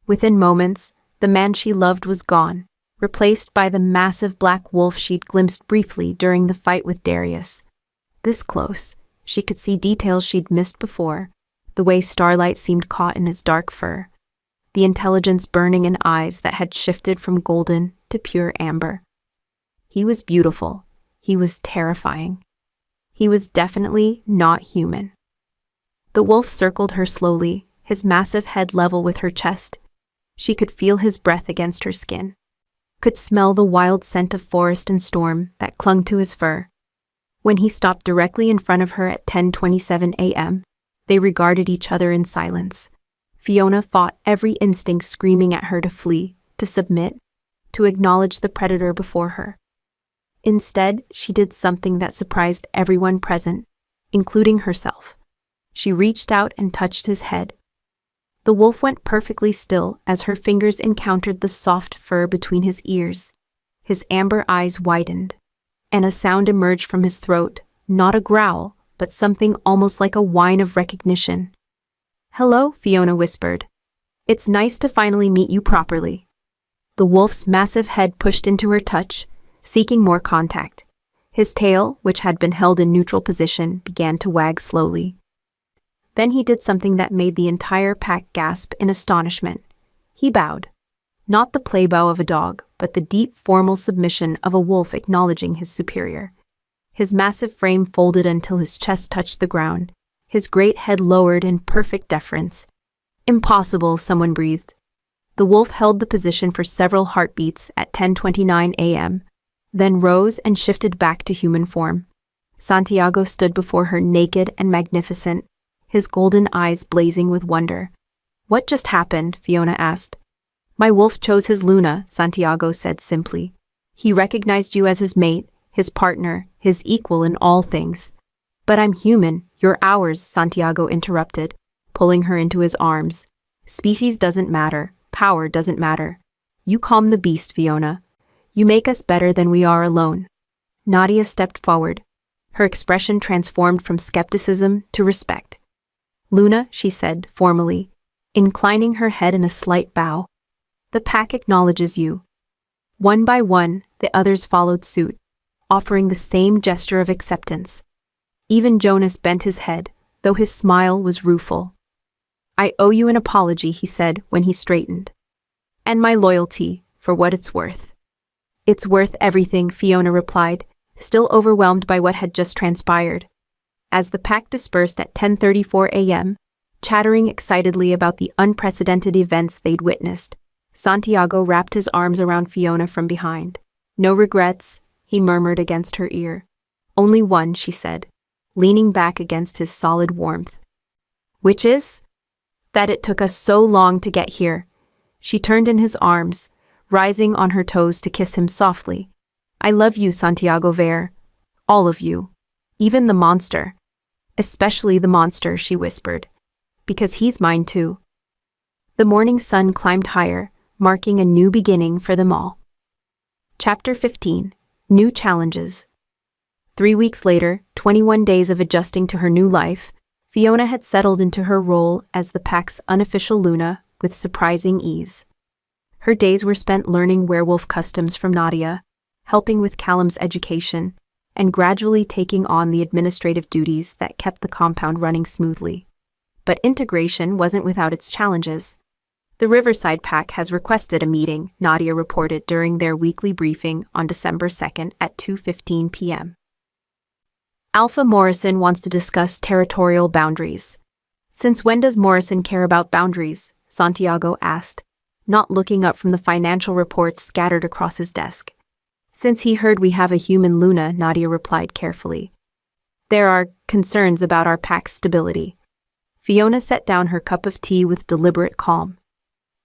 Within moments, the man she loved was gone, replaced by the massive black wolf she'd glimpsed briefly during the fight with Darius. This close, she could see details she'd missed before, the way starlight seemed caught in his dark fur, the intelligence burning in eyes that had shifted from golden to pure amber. He was beautiful. He was terrifying. He was definitely not human. The wolf circled her slowly, his massive head level with her chest. She could feel his breath against her skin, could smell the wild scent of forest and storm that clung to his fur. When he stopped directly in front of her at 10:27 a.m., they regarded each other in silence. Fiona fought every instinct screaming at her to flee, to submit, to acknowledge the predator before her. Instead, she did something that surprised everyone present, including herself. She reached out and touched his head. The wolf went perfectly still as her fingers encountered the soft fur between his ears. His amber eyes widened, and a sound emerged from his throat, not a growl, but something almost like a whine of recognition. "Hello," Fiona whispered. "It's nice to finally meet you properly." The wolf's massive head pushed into her touch, seeking more contact. His tail, which had been held in neutral position, began to wag slowly. Then he did something that made the entire pack gasp in astonishment. He bowed. Not the play bow of a dog, but the deep, formal submission of a wolf acknowledging his superior. His massive frame folded until his chest touched the ground, his great head lowered in perfect deference. "Impossible," someone breathed. The wolf held the position for several heartbeats at 10:29 a.m., then rose and shifted back to human form. Santiago stood before her naked and magnificent, his golden eyes blazing with wonder. "What just happened?" Fiona asked. "My wolf chose his Luna," Santiago said simply. "He recognized you as his mate, his partner, his equal in all things." "But I'm human, you're ours," Santiago interrupted, pulling her into his arms. "Species doesn't matter, power doesn't matter. You calm the beast, Fiona. You make us better than we are alone." Nadia stepped forward. Her expression transformed from skepticism to respect. "Luna," she said formally, inclining her head in a slight bow. "The pack acknowledges you." One by one, the others followed suit, offering the same gesture of acceptance. Even Jonas bent his head, though his smile was rueful. "I owe you an apology," he said when he straightened. "And my loyalty, for what it's worth." "It's worth everything," Fiona replied, still overwhelmed by what had just transpired. As the pack dispersed at 10:34 a.m., chattering excitedly about the unprecedented events they'd witnessed, Santiago wrapped his arms around Fiona from behind. "No regrets," he murmured against her ear. "Only one," she said, leaning back against his solid warmth. "Which is?" "That it took us so long to get here." She turned in his arms, rising on her toes to kiss him softly. "I love you, Santiago Veyr. All of you. Even the monster. Especially the monster," she whispered. "Because he's mine too." The morning sun climbed higher, marking a new beginning for them all. Chapter 15. New Challenges. 3 weeks later, 21 days of adjusting to her new life, Fiona had settled into her role as the pack's unofficial Luna with surprising ease. Her days were spent learning werewolf customs from Nadia, helping with Callum's education, and gradually taking on the administrative duties that kept the compound running smoothly. But integration wasn't without its challenges. "The Riverside Pack has requested a meeting," Nadia reported during their weekly briefing on December 2nd at 2:15 p.m. Alpha Morrison wants to discuss territorial boundaries. "Since when does Morrison care about boundaries?" Santiago asked, not looking up from the financial reports scattered across his desk. "Since he heard we have a human Luna," Nadia replied carefully. "There are concerns about our pack's stability." Fiona set down her cup of tea with deliberate calm.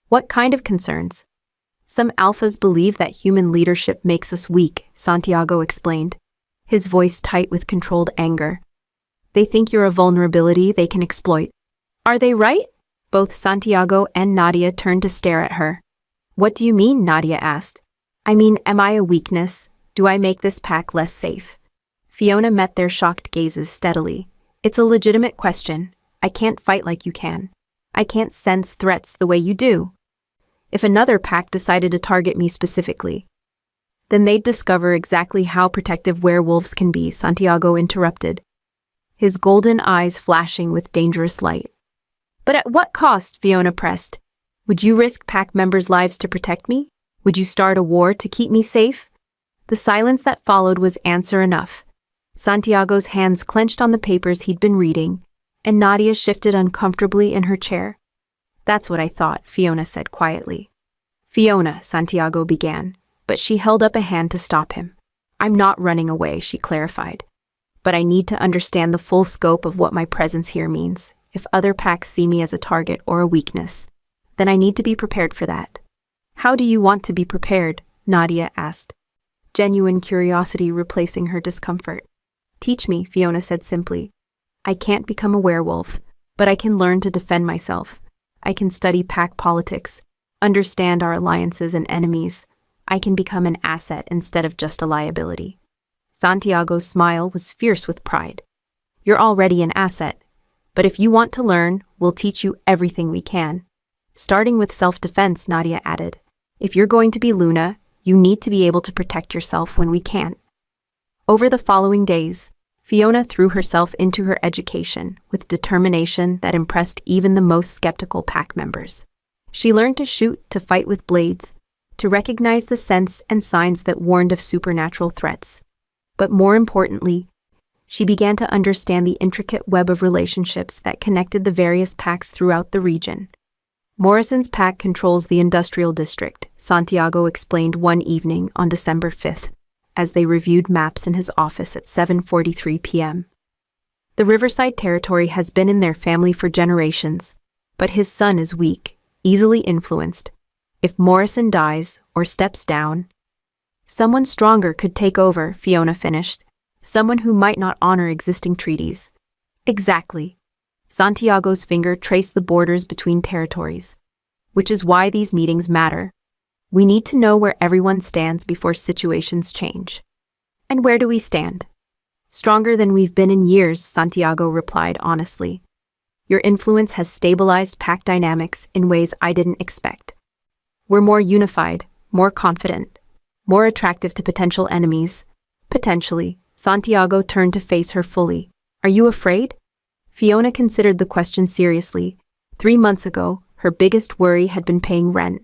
"What kind of concerns?" "Some alphas believe that human leadership makes us weak," Santiago explained, his voice tight with controlled anger. "They think you're a vulnerability they can exploit." "Are they right?" Both Santiago and Nadia turned to stare at her. "What do you mean?" Nadia asked. "I mean, am I a weakness? Do I make this pack less safe?" Fiona met their shocked gazes steadily. "It's a legitimate question. I can't fight like you can. I can't sense threats the way you do. If another pack decided to target me specifically, then they'd discover exactly how protective werewolves can be," Santiago interrupted, his golden eyes flashing with dangerous light. "But at what cost?" Fiona pressed. "Would you risk pack members' lives to protect me? Would you start a war to keep me safe?" The silence that followed was answer enough. Santiago's hands clenched on the papers he'd been reading, and Nadia shifted uncomfortably in her chair. "That's what I thought," Fiona said quietly. "Fiona," Santiago began, but she held up a hand to stop him. "I'm not running away," she clarified. "But I need to understand the full scope of what my presence here means. If other packs see me as a target or a weakness, then I need to be prepared for that." "How do you want to be prepared?" Nadia asked, genuine curiosity replacing her discomfort. "Teach me," Fiona said simply. "I can't become a werewolf, but I can learn to defend myself. I can study pack politics, understand our alliances and enemies. I can become an asset instead of just a liability. Santiago's smile was fierce with pride. You're already an asset, but if you want to learn, we'll teach you everything we can. Starting with self-defense, Nadia added. If you're going to be Luna, you need to be able to protect yourself when we can't. Over the following days, Fiona threw herself into her education with determination that impressed even the most skeptical pack members. She learned to shoot, to fight with blades, to recognize the scents and signs that warned of supernatural threats. But more importantly, she began to understand the intricate web of relationships that connected the various packs throughout the region. Morrison's pack controls the industrial district, Santiago explained one evening on December 5th, as they reviewed maps in his office at 7:43 p.m. The Riverside territory has been in their family for generations, but his son is weak, easily influenced. If Morrison dies or steps down, someone stronger could take over, Fiona finished. Someone who might not honor existing treaties. Exactly. Santiago's finger traced the borders between territories, which is why these meetings matter. We need to know where everyone stands before situations change. And where do we stand? Stronger than we've been in years, Santiago replied honestly. Your influence has stabilized pack dynamics in ways I didn't expect. We're more unified, more confident, more attractive to potential enemies. Potentially. Santiago turned to face her fully. Are you afraid? Fiona considered the question seriously. 3 months ago, her biggest worry had been paying rent.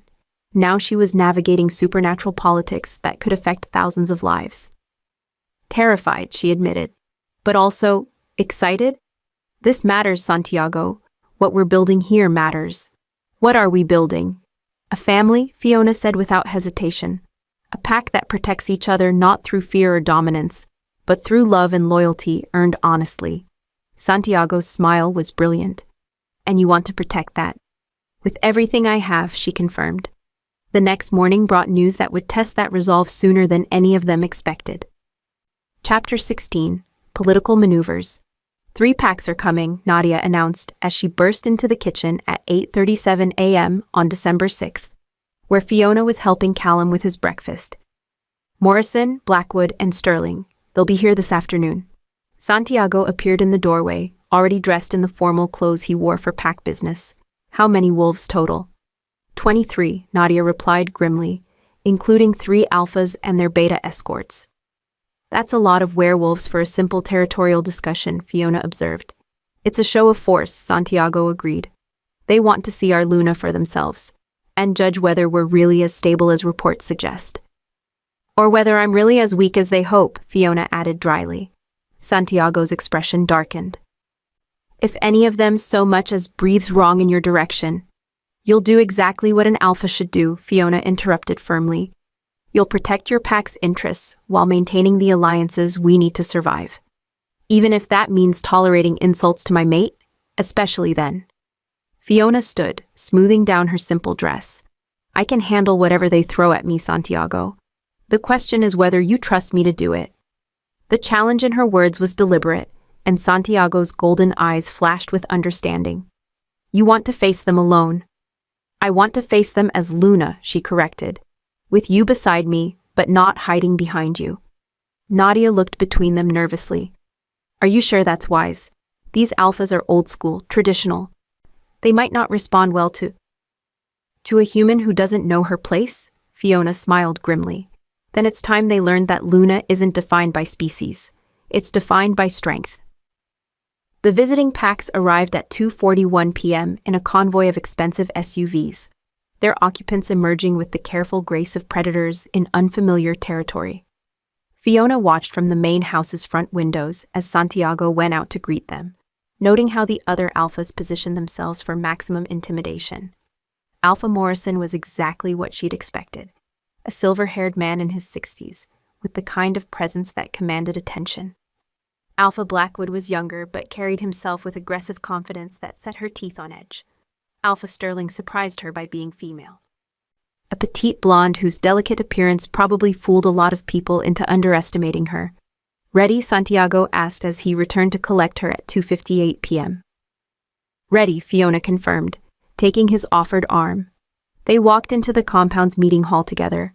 Now she was navigating supernatural politics that could affect thousands of lives. Terrified, she admitted. But also, excited? This matters, Santiago. What we're building here matters. What are we building? A family, Fiona said without hesitation. A pack that protects each other not through fear or dominance, but through love and loyalty earned honestly. Santiago's smile was brilliant. And you want to protect that? With everything I have, she confirmed. The next morning brought news that would test that resolve sooner than any of them expected. Chapter 16. Political Maneuvers. 3 packs are coming, Nadia announced as she burst into the kitchen at 8:37 a.m. on December 6th, where Fiona was helping Callum with his breakfast. Morrison, Blackwood, and Sterling. They'll be here this afternoon. Santiago appeared in the doorway, already dressed in the formal clothes he wore for pack business. How many wolves total? 23, Nadia replied grimly, including 3 alphas and their beta escorts. That's a lot of werewolves for a simple territorial discussion, Fiona observed. It's a show of force, Santiago agreed. They want to see our Luna for themselves, and judge whether we're really as stable as reports suggest. Or whether I'm really as weak as they hope, Fiona added dryly. Santiago's expression darkened. If any of them so much as breathes wrong in your direction, you'll do exactly what an alpha should do, Fiona interrupted firmly. You'll protect your pack's interests while maintaining the alliances we need to survive. Even if that means tolerating insults to my mate, especially then. Fiona stood, smoothing down her simple dress. I can handle whatever they throw at me, Santiago. The question is whether you trust me to do it. The challenge in her words was deliberate, and Santiago's golden eyes flashed with understanding. You want to face them alone. I want to face them as Luna, she corrected. With you beside me, but not hiding behind you. Nadia looked between them nervously. Are you sure that's wise? These alphas are old school, traditional. They might not respond well to a human who doesn't know her place? Fiona smiled grimly. Then it's time they learned that Luna isn't defined by species. It's defined by strength. The visiting packs arrived at 2:41 p.m. in a convoy of expensive SUVs, their occupants emerging with the careful grace of predators in unfamiliar territory. Fiona watched from the main house's front windows as Santiago went out to greet them, noting how the other alphas positioned themselves for maximum intimidation. Alpha Morrison was exactly what she'd expected. A silver-haired man in his 60s, with the kind of presence that commanded attention. Alpha Blackwood was younger, but carried himself with aggressive confidence that set her teeth on edge. Alpha Sterling surprised her by being female. A petite blonde whose delicate appearance probably fooled a lot of people into underestimating her. Ready? Santiago asked as he returned to collect her at 2:58 p.m. Ready, Fiona confirmed, taking his offered arm. They walked into the compound's meeting hall together,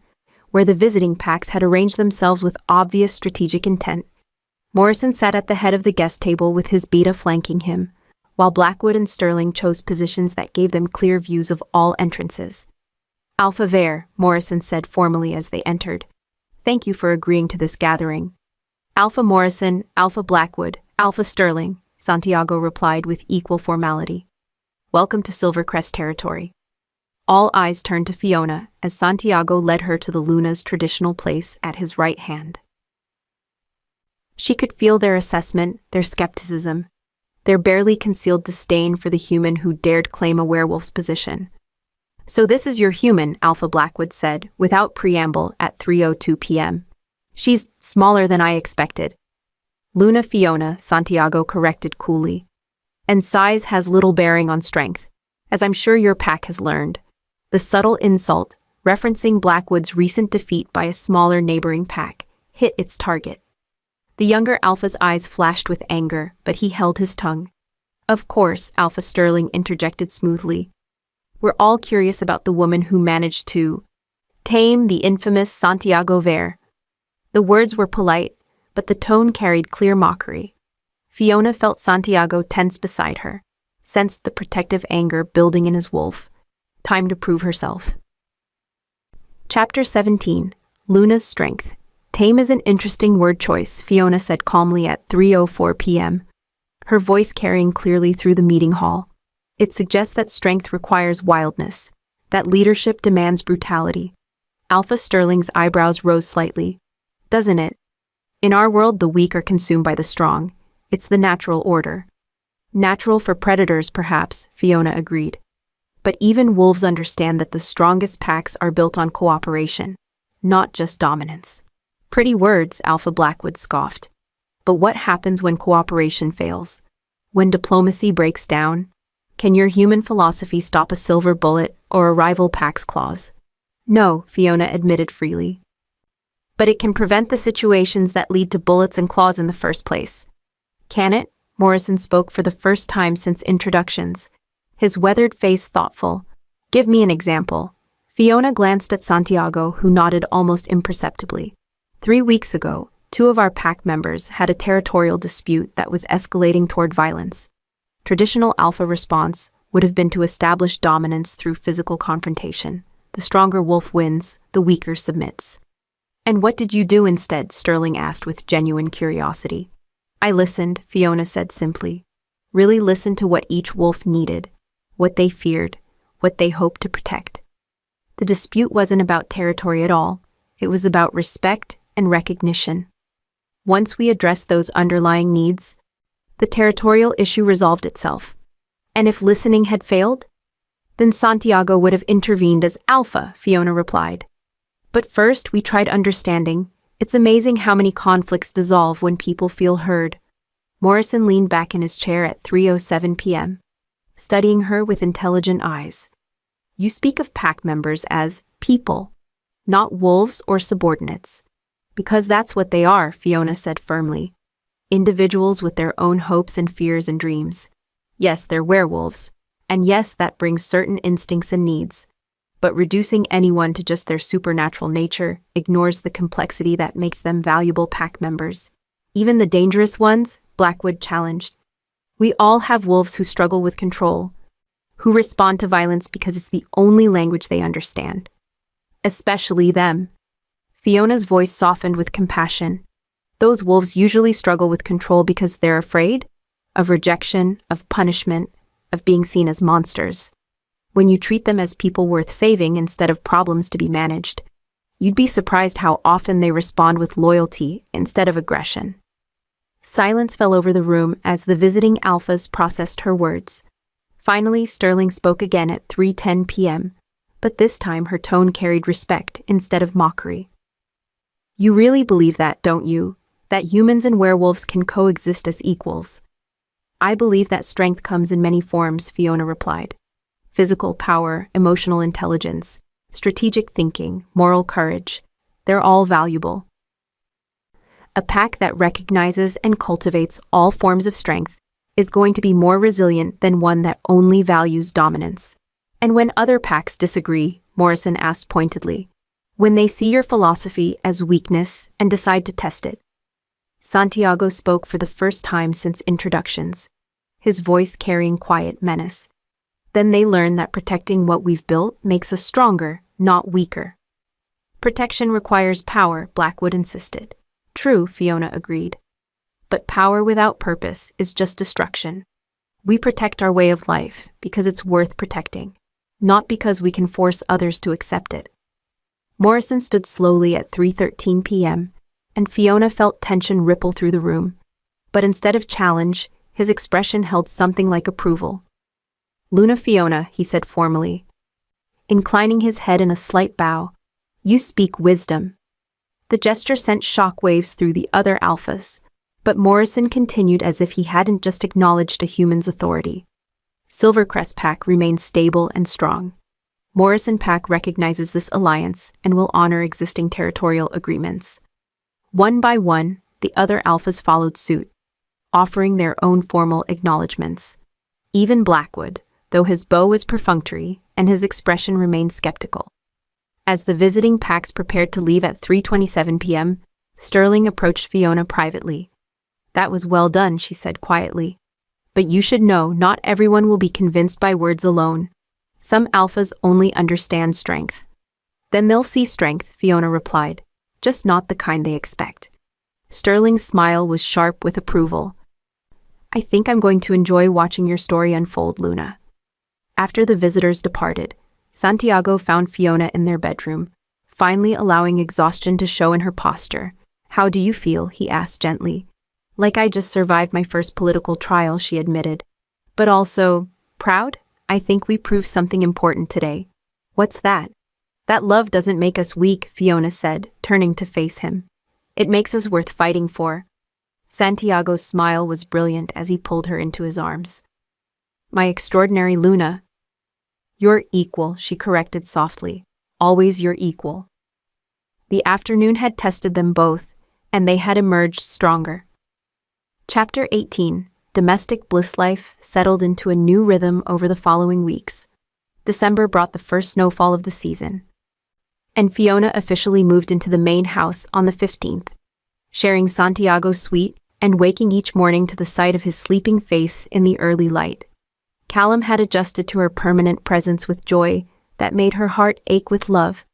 where the visiting packs had arranged themselves with obvious strategic intent. Morrison sat at the head of the guest table with his beta flanking him, while Blackwood and Sterling chose positions that gave them clear views of all entrances. Alpha Veyr, Morrison said formally as they entered. Thank you for agreeing to this gathering. Alpha Morrison, Alpha Blackwood, Alpha Sterling, Santiago replied with equal formality. Welcome to Silvercrest territory. All eyes turned to Fiona as Santiago led her to the Luna's traditional place at his right hand. She could feel their assessment, their skepticism, their barely concealed disdain for the human who dared claim a werewolf's position. So this is your human, Alpha Blackwood said, without preamble at 3:02 p.m. She's smaller than I expected. Luna Fiona, Santiago corrected coolly. And size has little bearing on strength, as I'm sure your pack has learned. The subtle insult, referencing Blackwood's recent defeat by a smaller neighboring pack, hit its target. The younger Alpha's eyes flashed with anger, but he held his tongue. Of course, Alpha Sterling interjected smoothly. We're all curious about the woman who managed to tame the infamous Santiago Veyr. The words were polite, but the tone carried clear mockery. Fiona felt Santiago tense beside her, sensed the protective anger building in his wolf. Time to prove herself. Chapter 17. Luna's Strength. Tame is an interesting word choice, Fiona said calmly at 3:04 p.m., her voice carrying clearly through the meeting hall. It suggests that strength requires wildness, that leadership demands brutality. Alpha Sterling's eyebrows rose slightly. Doesn't it? In our world, the weak are consumed by the strong. It's the natural order. Natural for predators, perhaps, Fiona agreed. But even wolves understand that the strongest packs are built on cooperation, not just dominance. Pretty words, Alpha Blackwood scoffed. But what happens when cooperation fails? When diplomacy breaks down? Can your human philosophy stop a silver bullet or a rival pack's claws? No, Fiona admitted freely. But it can prevent the situations that lead to bullets and claws in the first place. Can it? Morrison spoke for the first time since introductions, his weathered face thoughtful. Give me an example. Fiona glanced at Santiago, who nodded almost imperceptibly. 3 weeks ago, 2 of our pack members had a territorial dispute that was escalating toward violence. Traditional alpha response would have been to establish dominance through physical confrontation. The stronger wolf wins, the weaker submits. And what did you do instead? Sterling asked with genuine curiosity. I listened, Fiona said simply. Really listened to what each wolf needed, what they feared, what they hoped to protect. The dispute wasn't about territory at all. It was about respect and recognition. Once we addressed those underlying needs, the territorial issue resolved itself. And if listening had failed, then Santiago would have intervened as Alpha, Fiona replied. But first, we tried understanding. It's amazing how many conflicts dissolve when people feel heard. Morrison leaned back in his chair at 3:07 p.m., studying her with intelligent eyes. You speak of pack members as people, not wolves or subordinates. Because that's what they are, Fiona said firmly. Individuals with their own hopes and fears and dreams. Yes, they're werewolves, and yes, that brings certain instincts and needs. But reducing anyone to just their supernatural nature ignores the complexity that makes them valuable pack members. Even the dangerous ones, Blackwood challenged. We all have wolves who struggle with control, who respond to violence because it's the only language they understand. Especially them. Fiona's voice softened with compassion. Those wolves usually struggle with control because they're afraid of rejection, of punishment, of being seen as monsters. When you treat them as people worth saving instead of problems to be managed, you'd be surprised how often they respond with loyalty instead of aggression. Silence fell over the room as the visiting alphas processed her words. Finally, Sterling spoke again at 3:10 p.m., but this time her tone carried respect instead of mockery. You really believe that, don't you? That humans and werewolves can coexist as equals? I believe that strength comes in many forms, Fiona replied. Physical power, emotional intelligence, strategic thinking, moral courage. They're all valuable. A pack that recognizes and cultivates all forms of strength is going to be more resilient than one that only values dominance. And when other packs disagree, Morrison asked pointedly. When they see your philosophy as weakness and decide to test it. Santiago spoke for the first time since introductions, his voice carrying quiet menace. Then they learn that protecting what we've built makes us stronger, not weaker. Protection requires power, Blackwood insisted. True, Fiona agreed. But power without purpose is just destruction. We protect our way of life because it's worth protecting, not because we can force others to accept it. Morrison stood slowly at 3:13 p.m., and Fiona felt tension ripple through the room. But instead of challenge, his expression held something like approval. Luna Fiona, he said formally, inclining his head in a slight bow, you speak wisdom. The gesture sent shock waves through the other alphas, but Morrison continued as if he hadn't just acknowledged a human's authority. Silvercrest Pack remains stable and strong. Morrison Pack recognizes this alliance and will honor existing territorial agreements. One by one, the other alphas followed suit, offering their own formal acknowledgments. Even Blackwood, though his bow was perfunctory and his expression remained skeptical. As the visiting packs prepared to leave at 3:27 p.m., Sterling approached Fiona privately. That was well done, she said quietly. But you should know not everyone will be convinced by words alone. Some alphas only understand strength. Then they'll see strength, Fiona replied, just not the kind they expect. Sterling's smile was sharp with approval. I think I'm going to enjoy watching your story unfold, Luna. After the visitors departed, Santiago found Fiona in their bedroom, finally allowing exhaustion to show in her posture. How do you feel? He asked gently. Like I just survived my first political trial, she admitted. But also, proud? I think we proved something important today. What's that? That love doesn't make us weak, Fiona said, turning to face him. It makes us worth fighting for. Santiago's smile was brilliant as he pulled her into his arms. My extraordinary Luna. Your equal, she corrected softly. Always your equal. The afternoon had tested them both, and they had emerged stronger. Chapter 18. Domestic bliss life settled into a new rhythm over the following weeks. December brought the first snowfall of the season. And Fiona officially moved into the main house on the 15th, sharing Santiago's suite and waking each morning to the sight of his sleeping face in the early light. Callum had adjusted to her permanent presence with joy that made her heart ache with love.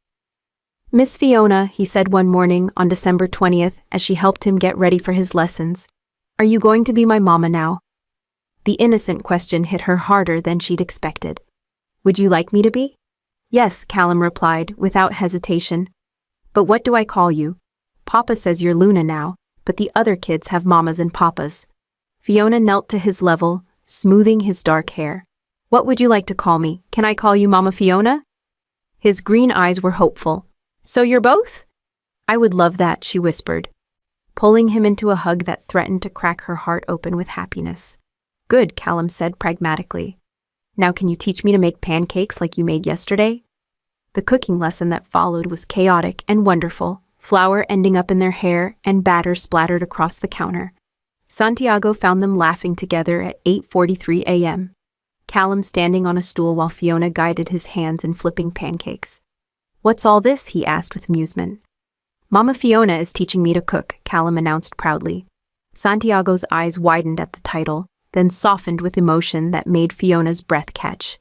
Miss Fiona, he said one morning on December 20th as she helped him get ready for his lessons, are you going to be my mama now? The innocent question hit her harder than she'd expected. Would you like me to be? Yes, Callum replied without hesitation. But what do I call you? Papa says you're Luna now, but the other kids have mamas and papas. Fiona knelt to his level, smoothing his dark hair. What would you like to call me? Can I call you Mama Fiona? His green eyes were hopeful. So you're both? I would love that, she whispered, pulling him into a hug that threatened to crack her heart open with happiness. Good, Callum said pragmatically. Now can you teach me to make pancakes like you made yesterday? The cooking lesson that followed was chaotic and wonderful, flour ending up in their hair and batter splattered across the counter. Santiago found them laughing together at 8:43 a.m., Callum standing on a stool while Fiona guided his hands in flipping pancakes. What's all this? He asked with amusement. Mama Fiona is teaching me to cook, Callum announced proudly. Santiago's eyes widened at the title, then softened with emotion that made Fiona's breath catch.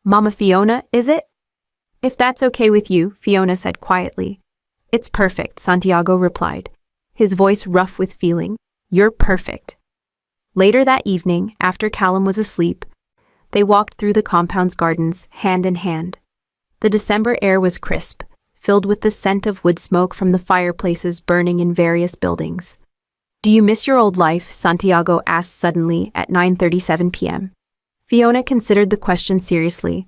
Mama Fiona, is it? If that's okay with you, Fiona said quietly. It's perfect, Santiago replied, his voice rough with feeling. You're perfect. Later that evening, after Callum was asleep, they walked through the compound's gardens, hand in hand. The December air was crisp, filled with the scent of wood smoke from the fireplaces burning in various buildings. Do you miss your old life? Santiago asked suddenly at 9:37 p.m. Fiona considered the question seriously.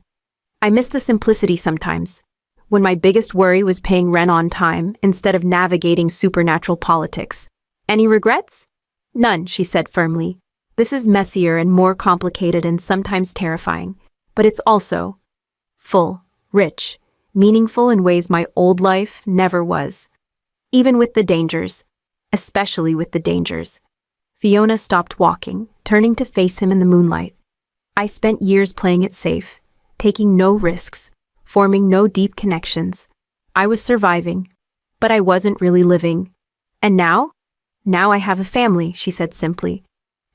I miss the simplicity sometimes, when my biggest worry was paying rent on time instead of navigating supernatural politics. Any regrets? None, she said firmly. This is messier and more complicated and sometimes terrifying, but it's also full, rich, meaningful in ways my old life never was. Even with the dangers, especially with the dangers. Fiona stopped walking, turning to face him in the moonlight. I spent years playing it safe, taking no risks, forming no deep connections. I was surviving, but I wasn't really living. And now? Now I have a family, she said simply.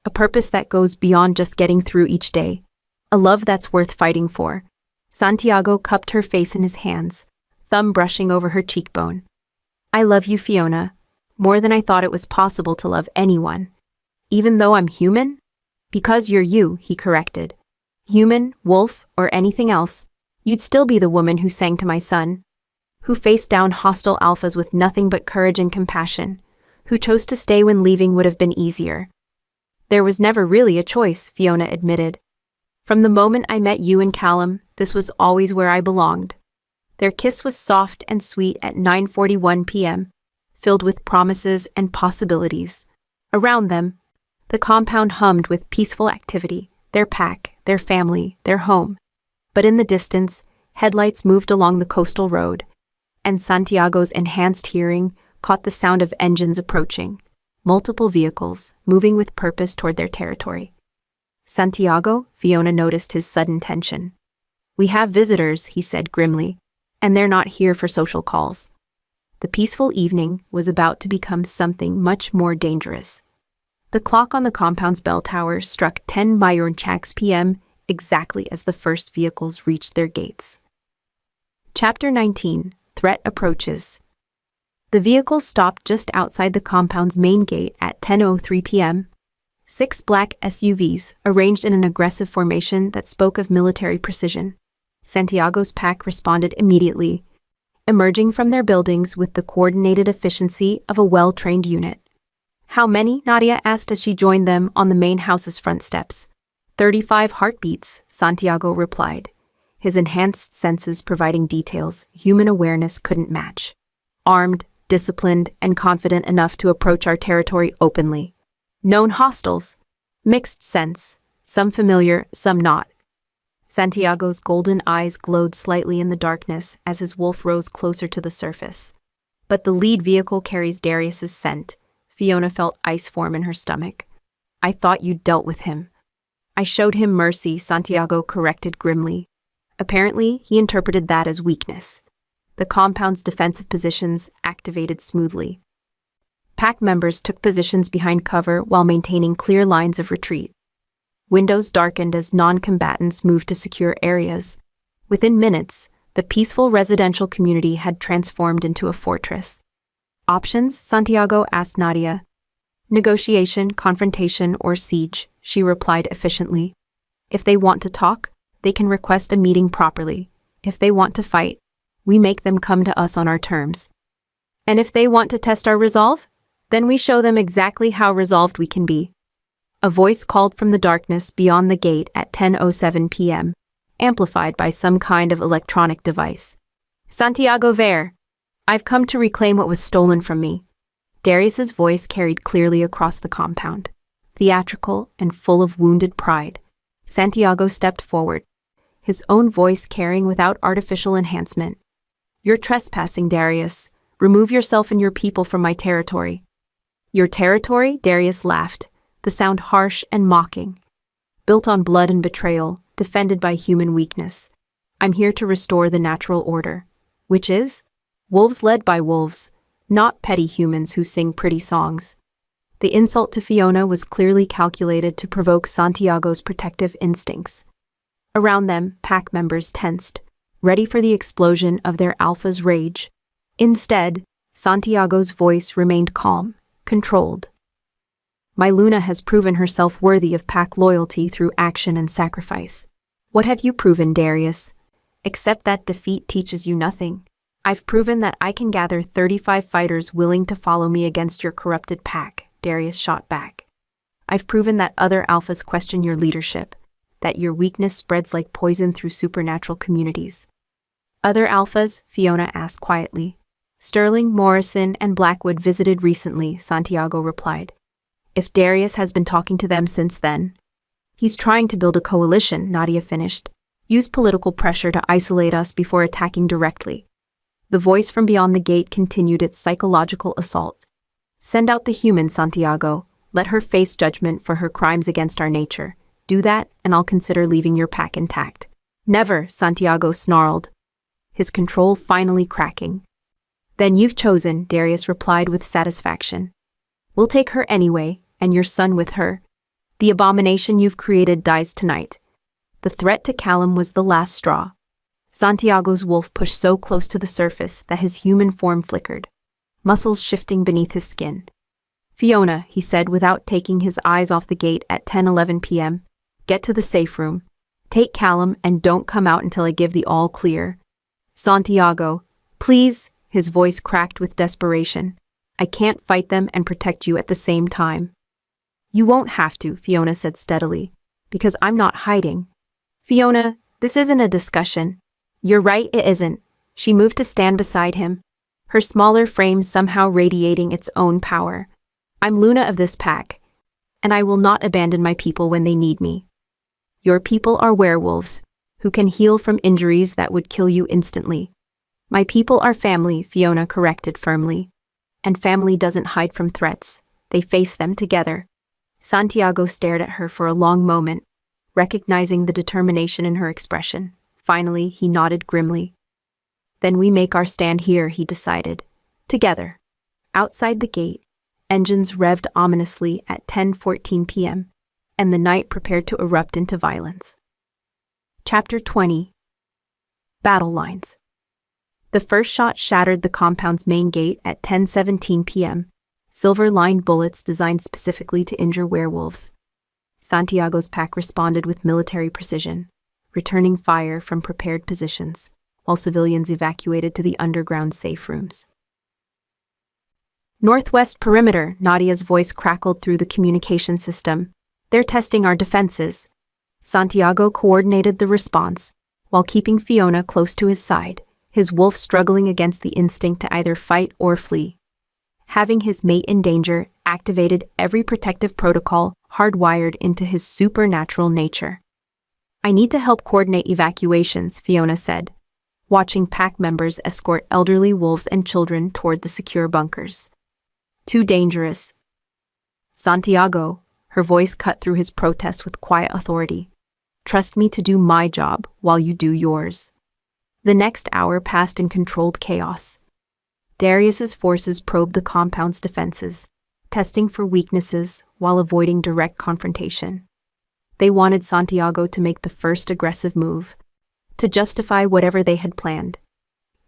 A purpose that goes beyond just getting through each day. A love that's worth fighting for. Santiago cupped her face in his hands, thumb brushing over her cheekbone. I love you, Fiona, more than I thought it was possible to love anyone. Even though I'm human? Because you're you, he corrected. Human, wolf, or anything else, you'd still be the woman who sang to my son, who faced down hostile alphas with nothing but courage and compassion, who chose to stay when leaving would have been easier. There was never really a choice, Fiona admitted. From the moment I met you and Callum, this was always where I belonged. Their kiss was soft and sweet at 9:41 p.m., filled with promises and possibilities. Around them, the compound hummed with peaceful activity, their pack, their family, their home. But in the distance, headlights moved along the coastal road, and Santiago's enhanced hearing caught the sound of engines approaching, multiple vehicles moving with purpose toward their territory. Santiago, Fiona noticed his sudden tension. We have visitors, he said grimly, and they're not here for social calls. The peaceful evening was about to become something much more dangerous. The clock on the compound's bell tower struck 10 p.m. exactly as the first vehicles reached their gates. Chapter 19. Threat Approaches. The vehicles stopped just outside the compound's main gate at 10:03 p.m. 6 black SUVs arranged in an aggressive formation that spoke of military precision. Santiago's pack responded immediately, emerging from their buildings with the coordinated efficiency of a well-trained unit. How many? Nadia asked as she joined them on the main house's front steps. 35 heartbeats, Santiago replied, his enhanced senses providing details human awareness couldn't match. Armed, disciplined, and confident enough to approach our territory openly. Known hostiles. Mixed sense, some familiar, some not. Santiago's golden eyes glowed slightly in the darkness as his wolf rose closer to the surface. But the lead vehicle carries Darius's scent. Fiona felt ice form in her stomach. I thought you dealt with him. I showed him mercy, Santiago corrected grimly. Apparently, he interpreted that as weakness. The compound's defensive positions activated smoothly. Pack members took positions behind cover while maintaining clear lines of retreat. Windows darkened as non-combatants moved to secure areas. Within minutes, the peaceful residential community had transformed into a fortress. Options? Santiago asked Nadia. Negotiation, confrontation, or siege, she replied efficiently. If they want to talk, they can request a meeting properly. If they want to fight, we make them come to us on our terms. And if they want to test our resolve, then we show them exactly how resolved we can be. A voice called from the darkness beyond the gate at 10:07 p.m., amplified by some kind of electronic device. Santiago Veyr, I've come to reclaim what was stolen from me. Darius's voice carried clearly across the compound, theatrical and full of wounded pride. Santiago stepped forward, his own voice carrying without artificial enhancement. You're trespassing, Darius. Remove yourself and your people from my territory. Your territory? Darius laughed, the sound harsh and mocking. Built on blood and betrayal, defended by human weakness. I'm here to restore the natural order. Which is? Wolves led by wolves, not petty humans who sing pretty songs. The insult to Fiona was clearly calculated to provoke Santiago's protective instincts. Around them, pack members tensed, ready for the explosion of their alpha's rage. Instead, Santiago's voice remained calm, controlled. My Luna has proven herself worthy of pack loyalty through action and sacrifice. What have you proven, Darius? Except that defeat teaches you nothing. I've proven that I can gather 35 fighters willing to follow me against your corrupted pack, Darius shot back. I've proven that other alphas question your leadership, that your weakness spreads like poison through supernatural communities. Other alphas? Fiona asked quietly. Sterling, Morrison, and Blackwood visited recently, Santiago replied. If Darius has been talking to them since then. He's trying to build a coalition, Nadia finished. Use political pressure to isolate us before attacking directly. The voice from beyond the gate continued its psychological assault. Send out the human, Santiago. Let her face judgment for her crimes against our nature. Do that, and I'll consider leaving your pack intact. Never, Santiago snarled, his control finally cracking. Then you've chosen, Darius replied with satisfaction. We'll take her anyway, and your son with her. The abomination you've created dies tonight. The threat to Callum was the last straw. Santiago's wolf pushed so close to the surface that his human form flickered, muscles shifting beneath his skin. Fiona, he said without taking his eyes off the gate at 10:11 p.m., get to the safe room. Take Callum and don't come out until I give the all clear. Santiago, please, his voice cracked with desperation. I can't fight them and protect you at the same time. You won't have to, Fiona said steadily, because I'm not hiding. Fiona, this isn't a discussion. You're right, it isn't. She moved to stand beside him, her smaller frame somehow radiating its own power. I'm Luna of this pack, and I will not abandon my people when they need me. Your people are werewolves, who can heal from injuries that would kill you instantly. My people are family, Fiona corrected firmly. And family doesn't hide from threats, they face them together. Santiago stared at her for a long moment, recognizing the determination in her expression. Finally, he nodded grimly. Then we make our stand here, he decided. Together. Outside the gate, engines revved ominously at 10:14 p.m., and the night prepared to erupt into violence. Chapter 20. Battle Lines. The first shot shattered the compound's main gate at 10:17 p.m., silver-lined bullets designed specifically to injure werewolves. Santiago's pack responded with military precision, returning fire from prepared positions, while civilians evacuated to the underground safe rooms. Northwest perimeter, Nadia's voice crackled through the communication system. They're testing our defenses. Santiago coordinated the response, while keeping Fiona close to his side, his wolf struggling against the instinct to either fight or flee. Having his mate in danger activated every protective protocol hardwired into his supernatural nature. I need to help coordinate evacuations, Fiona said, watching pack members escort elderly wolves and children toward the secure bunkers. Too dangerous. Santiago, her voice cut through his protest with quiet authority. Trust me to do my job while you do yours. The next hour passed in controlled chaos. Darius's forces probed the compound's defenses, testing for weaknesses while avoiding direct confrontation. They wanted Santiago to make the first aggressive move, to justify whatever they had planned.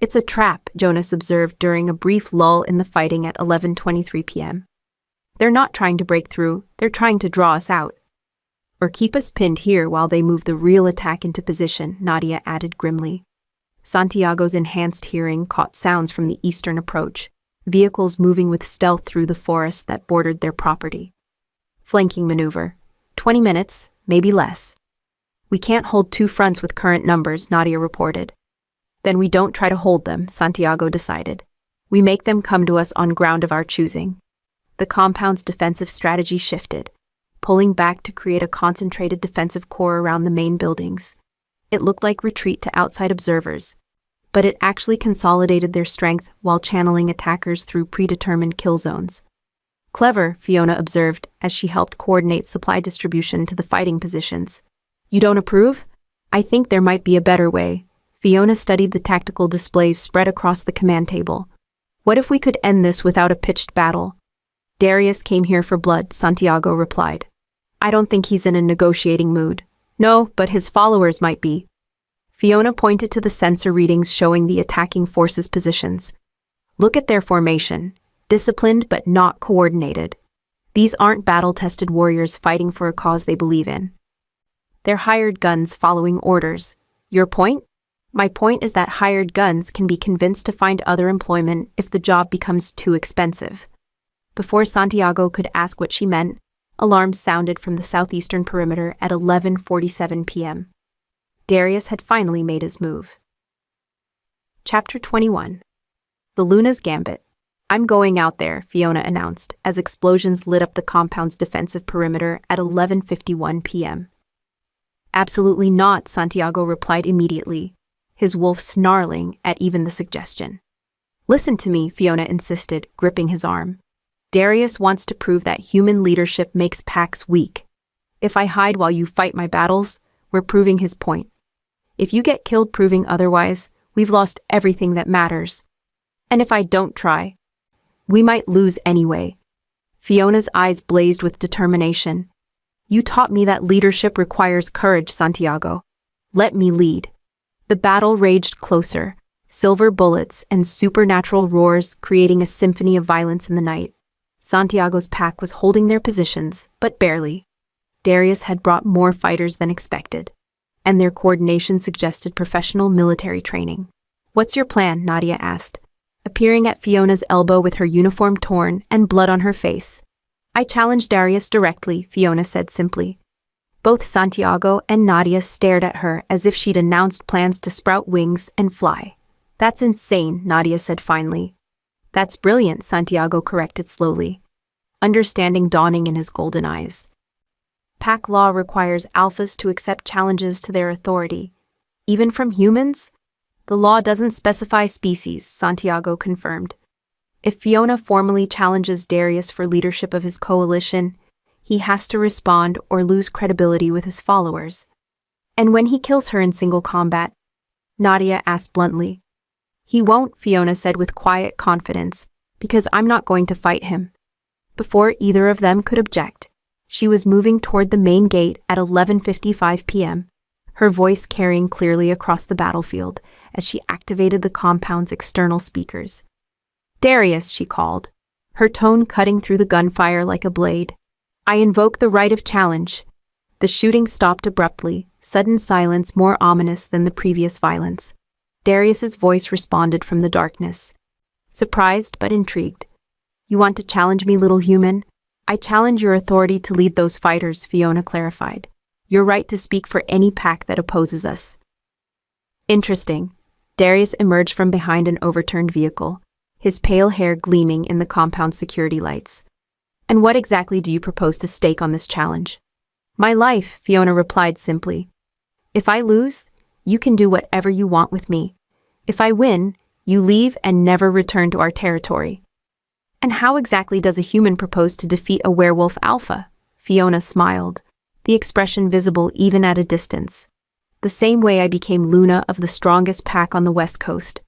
It's a trap, Jonas observed during a brief lull in the fighting at 11:23 p.m. They're not trying to break through, they're trying to draw us out. Or keep us pinned here while they move the real attack into position, Nadia added grimly. Santiago's enhanced hearing caught sounds from the eastern approach, vehicles moving with stealth through the forest that bordered their property. Flanking maneuver. 20 minutes, maybe less. We can't hold two fronts with current numbers, Nadia reported. Then we don't try to hold them, Santiago decided. We make them come to us on ground of our choosing. The compound's defensive strategy shifted, pulling back to create a concentrated defensive core around the main buildings. It looked like retreat to outside observers, but it actually consolidated their strength while channeling attackers through predetermined kill zones. Clever, Fiona observed as she helped coordinate supply distribution to the fighting positions. You don't approve? I think there might be a better way. Fiona studied the tactical displays spread across the command table. What if we could end this without a pitched battle? Darius came here for blood, Santiago replied. I don't think he's in a negotiating mood. No, but his followers might be. Fiona pointed to the sensor readings showing the attacking forces' positions. Look at their formation. Disciplined but not coordinated. These aren't battle-tested warriors fighting for a cause they believe in. They're hired guns following orders. Your point? My point is that hired guns can be convinced to find other employment if the job becomes too expensive. Before Santiago could ask what she meant, alarms sounded from the southeastern perimeter at 11:47 p.m. Darius had finally made his move. Chapter 21. The Luna's Gambit. I'm going out there, Fiona announced, as explosions lit up the compound's defensive perimeter at 11:51 p.m. Absolutely not, Santiago replied immediately, his wolf snarling at even the suggestion. Listen to me, Fiona insisted, gripping his arm. Darius wants to prove that human leadership makes packs weak. If I hide while you fight my battles, we're proving his point. If you get killed proving otherwise, we've lost everything that matters. And if I don't try, we might lose anyway. Fiona's eyes blazed with determination. You taught me that leadership requires courage, Santiago. Let me lead. The battle raged closer, silver bullets and supernatural roars creating a symphony of violence in the night. Santiago's pack was holding their positions, but barely. Darius had brought more fighters than expected, and their coordination suggested professional military training. What's your plan? Nadia asked, appearing at Fiona's elbow with her uniform torn and blood on her face. I challenged Darius directly, Fiona said simply. Both Santiago and Nadia stared at her as if she'd announced plans to sprout wings and fly. That's insane, Nadia said finally. That's brilliant, Santiago corrected slowly, understanding dawning in his golden eyes. Pack law requires alphas to accept challenges to their authority, even from humans? The law doesn't specify species, Santiago confirmed. If Fiona formally challenges Darius for leadership of his coalition, he has to respond or lose credibility with his followers. And when he kills her in single combat? Nadia asked bluntly. He won't, Fiona said with quiet confidence, because I'm not going to fight him. Before either of them could object, she was moving toward the main gate at 11:55 p.m., her voice carrying clearly across the battlefield as she activated the compound's external speakers. Darius, she called, her tone cutting through the gunfire like a blade. I invoke the right of challenge. The shooting stopped abruptly, sudden silence more ominous than the previous violence. Darius's voice responded from the darkness. Surprised but intrigued. You want to challenge me, little human? I challenge your authority to lead those fighters, Fiona clarified. Your right to speak for any pack that opposes us. Interesting. Darius emerged from behind an overturned vehicle, his pale hair gleaming in the compound security lights. And what exactly do you propose to stake on this challenge? My life, Fiona replied simply. If I lose, you can do whatever you want with me. If I win, you leave and never return to our territory. And how exactly does a human propose to defeat a werewolf alpha? Fiona smiled, the expression visible even at a distance. The same way I became Luna of the strongest pack on the West Coast,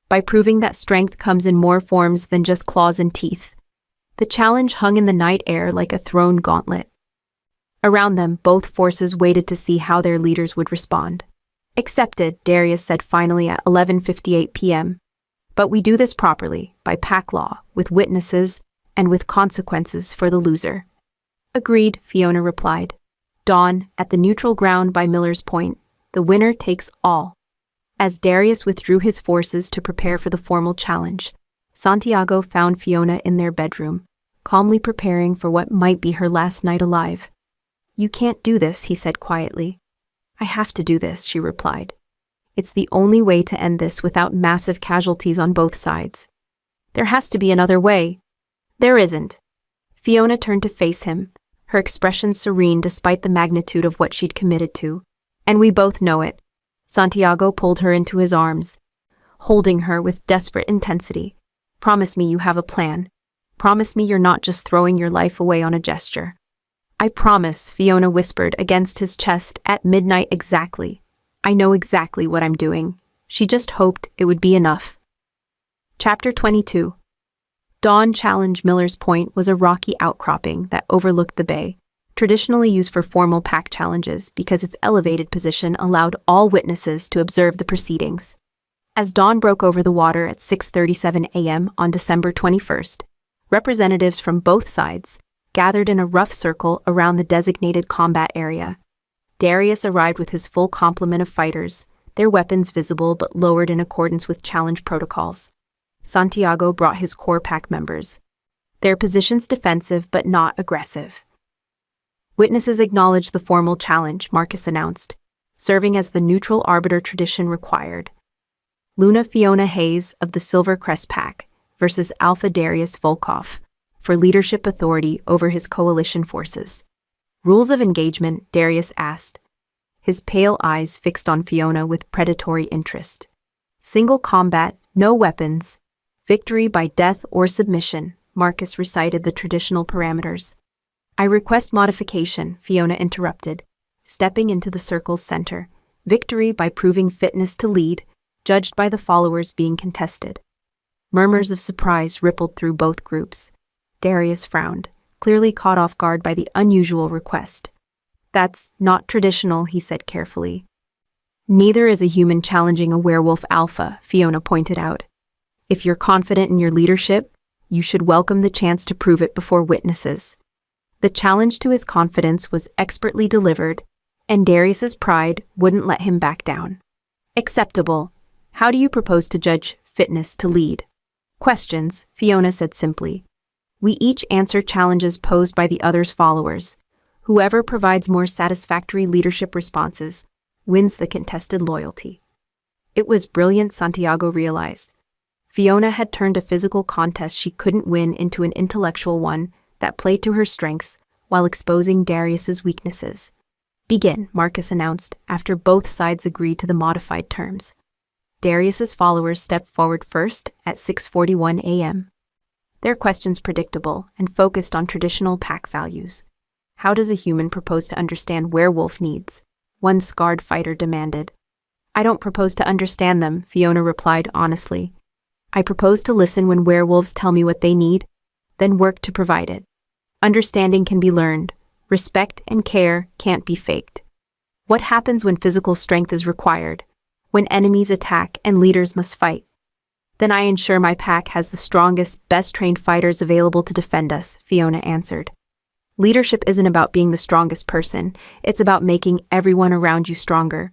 by proving that strength comes in more forms than just claws and teeth. The challenge hung in the night air like a thrown gauntlet. Around them, both forces waited to see how their leaders would respond. Accepted, Darius said finally at 11:58 p.m. But we do this properly, by pack law, with witnesses, and with consequences for the loser. Agreed, Fiona replied. Dawn, at the neutral ground by Miller's Point, the winner takes all. As Darius withdrew his forces to prepare for the formal challenge, Santiago found Fiona in their bedroom, calmly preparing for what might be her last night alive. You can't do this, he said quietly. I have to do this, she replied. It's the only way to end this without massive casualties on both sides. There has to be another way. There isn't. Fiona turned to face him, her expression serene despite the magnitude of what she'd committed to. And we both know it. Santiago pulled her into his arms, holding her with desperate intensity. Promise me you have a plan. Promise me you're not just throwing your life away on a gesture. I promise, Fiona whispered against his chest at midnight exactly. I know exactly what I'm doing. She just hoped it would be enough. Chapter 22. Dawn Challenge Miller's Point was a rocky outcropping that overlooked the bay, traditionally used for formal pack challenges because its elevated position allowed all witnesses to observe the proceedings. As dawn broke over the water at 6:37 a.m. on December 21st, representatives from both sides gathered in a rough circle around the designated combat area. Darius arrived with his full complement of fighters, their weapons visible but lowered in accordance with challenge protocols. Santiago brought his core pack members, their positions defensive but not aggressive. Witnesses acknowledged the formal challenge, Marcus announced, serving as the neutral arbiter tradition required. Luna Fiona Hayes of the Silver Crest Pack versus Alpha Darius Volkov for leadership authority over his coalition forces. Rules of engagement, Darius asked, his pale eyes fixed on Fiona with predatory interest. Single combat, no weapons, victory by death or submission, Marcus recited the traditional parameters. I request modification, Fiona interrupted, stepping into the circle's center, Victory by proving fitness to lead, judged by the followers being contested. Murmurs of surprise rippled through both groups. Darius frowned, clearly caught off guard by the unusual request. That's not traditional, he said carefully. Neither is a human challenging a werewolf alpha, Fiona pointed out. If you're confident in your leadership, you should welcome the chance to prove it before witnesses. The challenge to his confidence was expertly delivered, and Darius's pride wouldn't let him back down. Acceptable. How do you propose to judge fitness to lead? Questions, Fiona said simply. We each answer challenges posed by the other's followers. Whoever provides more satisfactory leadership responses wins the contested loyalty. It was brilliant, Santiago realized. Fiona had turned a physical contest she couldn't win into an intellectual one that played to her strengths while exposing Darius's weaknesses. Begin, Marcus announced, after both sides agreed to the modified terms. Darius's followers stepped forward first at 6:41 a.m. Their questions predictable and focused on traditional pack values. How does a human propose to understand werewolf needs? One scarred fighter demanded. I don't propose to understand them, Fiona replied honestly. I propose to listen when werewolves tell me what they need, then work to provide it. Understanding can be learned. Respect and care can't be faked. What happens when physical strength is required? When enemies attack and leaders must fight? Then I ensure my pack has the strongest, best-trained fighters available to defend us, Fiona answered. Leadership isn't about being the strongest person, it's about making everyone around you stronger.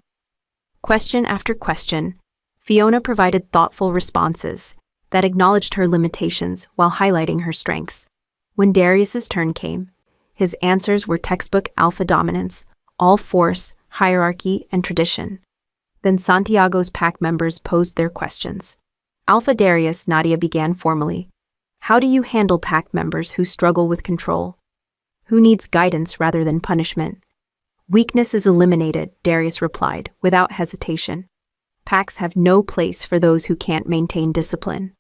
Question after question, Fiona provided thoughtful responses that acknowledged her limitations while highlighting her strengths. When Darius's turn came, his answers were textbook alpha dominance, all force, hierarchy, and tradition. Then Santiago's pack members posed their questions. Alpha Darius, Nadia began formally. How do you handle pack members who struggle with control? Who needs guidance rather than punishment? Weakness is eliminated, Darius replied, without hesitation. Packs have no place for those who can't maintain discipline.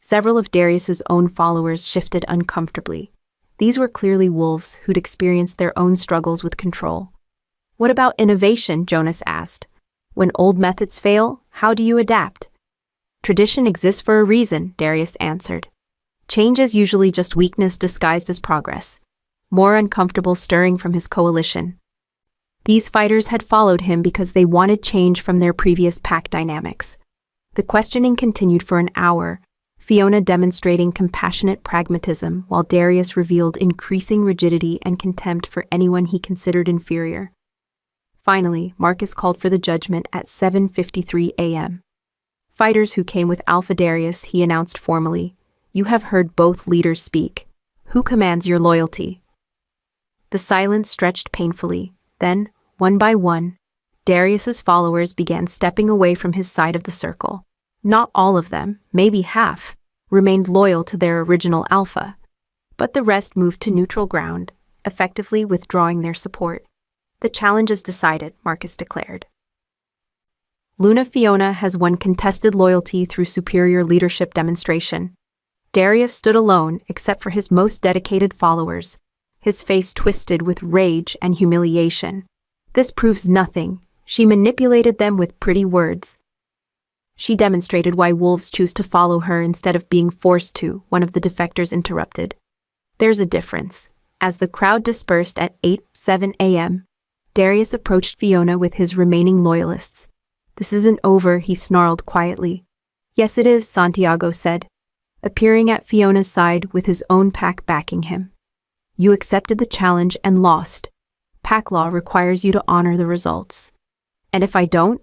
Several of Darius's own followers shifted uncomfortably. These were clearly wolves who'd experienced their own struggles with control. What about innovation? Jonas asked. When old methods fail, how do you adapt? Tradition exists for a reason, Darius answered. Change is usually just weakness disguised as progress. More uncomfortable stirring from his coalition. These fighters had followed him because they wanted change from their previous pack dynamics. The questioning continued for an hour, Fiona demonstrating compassionate pragmatism while Darius revealed increasing rigidity and contempt for anyone he considered inferior. Finally, Marcus called for the judgment at 7:53 a.m. Fighters who came with Alpha Darius, he announced formally, you have heard both leaders speak. Who commands your loyalty? The silence stretched painfully. Then, one by one, Darius's followers began stepping away from his side of the circle. Not all of them, maybe half, remained loyal to their original alpha, but the rest moved to neutral ground, effectively withdrawing their support. The challenge is decided, Marcus declared. Luna Fiona has won contested loyalty through superior leadership demonstration. Darius stood alone except for his most dedicated followers, his face twisted with rage and humiliation. This proves nothing. She manipulated them with pretty words. She demonstrated why wolves choose to follow her instead of being forced to, one of the defectors interrupted. There's a difference. As the crowd dispersed at 8:07 a.m., Darius approached Fiona with his remaining loyalists. This isn't over, he snarled quietly. Yes, it is, Santiago said, appearing at Fiona's side with his own pack backing him. You accepted the challenge and lost. Pack law requires you to honor the results. And if I don't,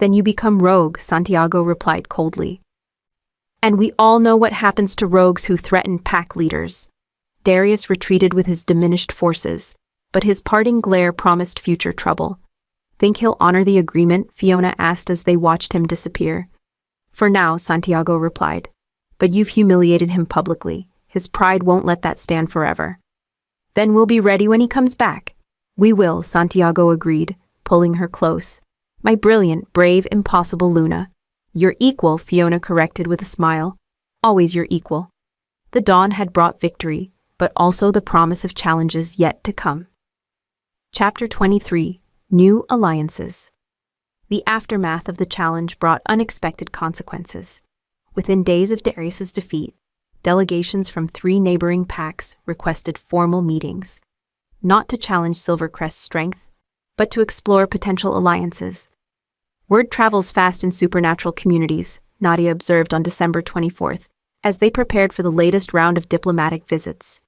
then you become rogue, Santiago replied coldly. And we all know what happens to rogues who threaten pack leaders. Darius retreated with his diminished forces, but his parting glare promised future trouble. Think he'll honor the agreement? Fiona asked as they watched him disappear. For now, Santiago replied. But you've humiliated him publicly. His pride won't let that stand forever. Then we'll be ready when he comes back. We will, Santiago agreed, pulling her close. My brilliant, brave, impossible Luna. Your equal, Fiona corrected with a smile. Always your equal. The dawn had brought victory, but also the promise of challenges yet to come. Chapter 23. New Alliances. The aftermath of the challenge brought unexpected consequences. Within days of Darius's defeat, delegations from 3 neighboring packs requested formal meetings, not to challenge Silvercrest's strength, but to explore potential alliances. Word travels fast in supernatural communities, Nadia observed on December 24th, as they prepared for the latest round of diplomatic visits.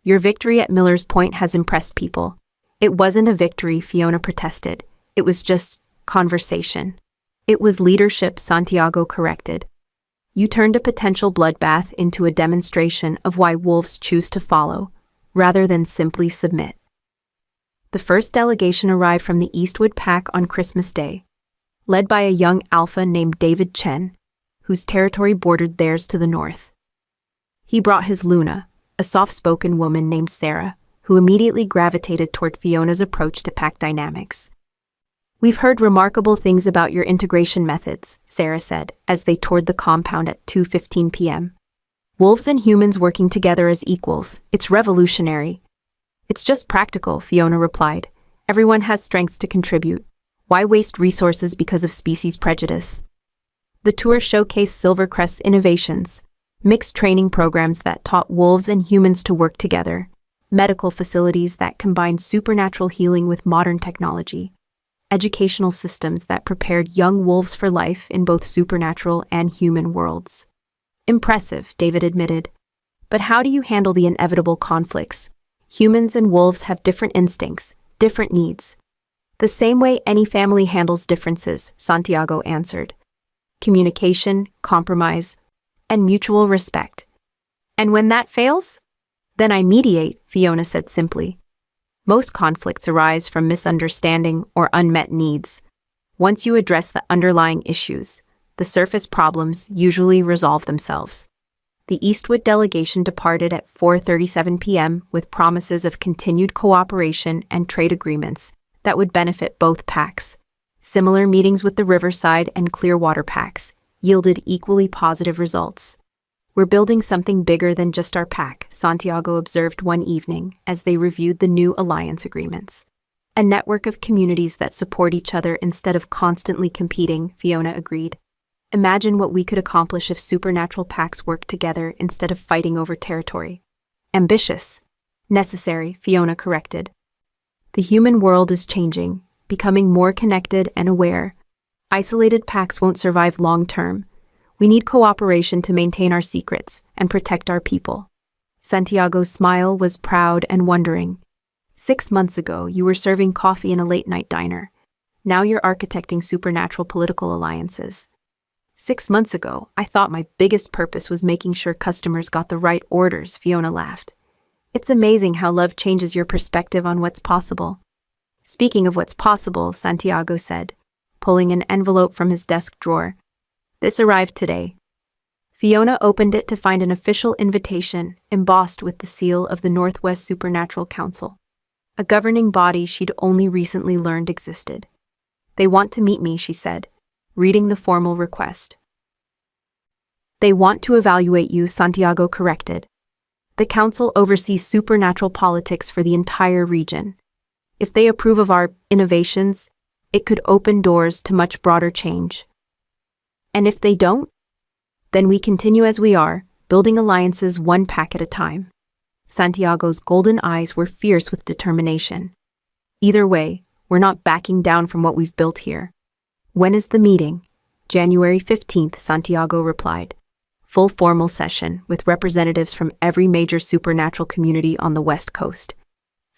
Your victory at Miller's Point has impressed people. It wasn't a victory, Fiona protested. It was just conversation. It was leadership, Santiago corrected. You turned a potential bloodbath into a demonstration of why wolves choose to follow, rather than simply submit. The first delegation arrived from the Eastwood Pack on Christmas Day, led by a young alpha named David Chen, whose territory bordered theirs to the north. He brought his Luna, a soft-spoken woman named Sarah, who immediately gravitated toward Fiona's approach to pack dynamics. We've heard remarkable things about your integration methods, Sarah said, as they toured the compound at 2:15 p.m. Wolves and humans working together as equals. It's revolutionary. It's just practical, Fiona replied. Everyone has strengths to contribute. Why waste resources because of species prejudice? The tour showcased Silvercrest's innovations, mixed training programs that taught wolves and humans to work together, medical facilities that combined supernatural healing with modern technology, educational systems that prepared young wolves for life in both supernatural and human worlds. Impressive, David admitted. But how do you handle the inevitable conflicts? Humans and wolves have different instincts, different needs. The same way any family handles differences, Santiago answered. Communication, compromise, and mutual respect. And when that fails? Then I mediate, Fiona said simply. Most conflicts arise from misunderstanding or unmet needs. Once you address the underlying issues, the surface problems usually resolve themselves. The Eastwood delegation departed at 4:37 p.m. with promises of continued cooperation and trade agreements that would benefit both packs. Similar meetings with the Riverside and Clearwater packs yielded equally positive results. We're building something bigger than just our pack, Santiago observed one evening as they reviewed the new alliance agreements. A network of communities that support each other instead of constantly competing, Fiona agreed. Imagine what we could accomplish if supernatural packs worked together instead of fighting over territory. Ambitious. Necessary, Fiona corrected. The human world is changing, becoming more connected and aware. Isolated packs won't survive long-term. We need cooperation to maintain our secrets and protect our people. Santiago's smile was proud and wondering. 6 months ago, you were serving coffee in a late-night diner. Now you're architecting supernatural political alliances. 6 months ago, I thought my biggest purpose was making sure customers got the right orders, Fiona laughed. It's amazing how love changes your perspective on what's possible. Speaking of what's possible, Santiago said, pulling an envelope from his desk drawer. This arrived today. Fiona opened it to find an official invitation embossed with the seal of the Northwest Supernatural Council, a governing body she'd only recently learned existed. They want to meet me, she said, reading the formal request. They want to evaluate you, Santiago corrected. The council oversees supernatural politics for the entire region. If they approve of our innovations, it could open doors to much broader change. And if they don't, then we continue as we are, building alliances one pack at a time. Santiago's golden eyes were fierce with determination. Either way, we're not backing down from what we've built here. When is the meeting? January 15th, Santiago replied. Full formal session with representatives from every major supernatural community on the West Coast.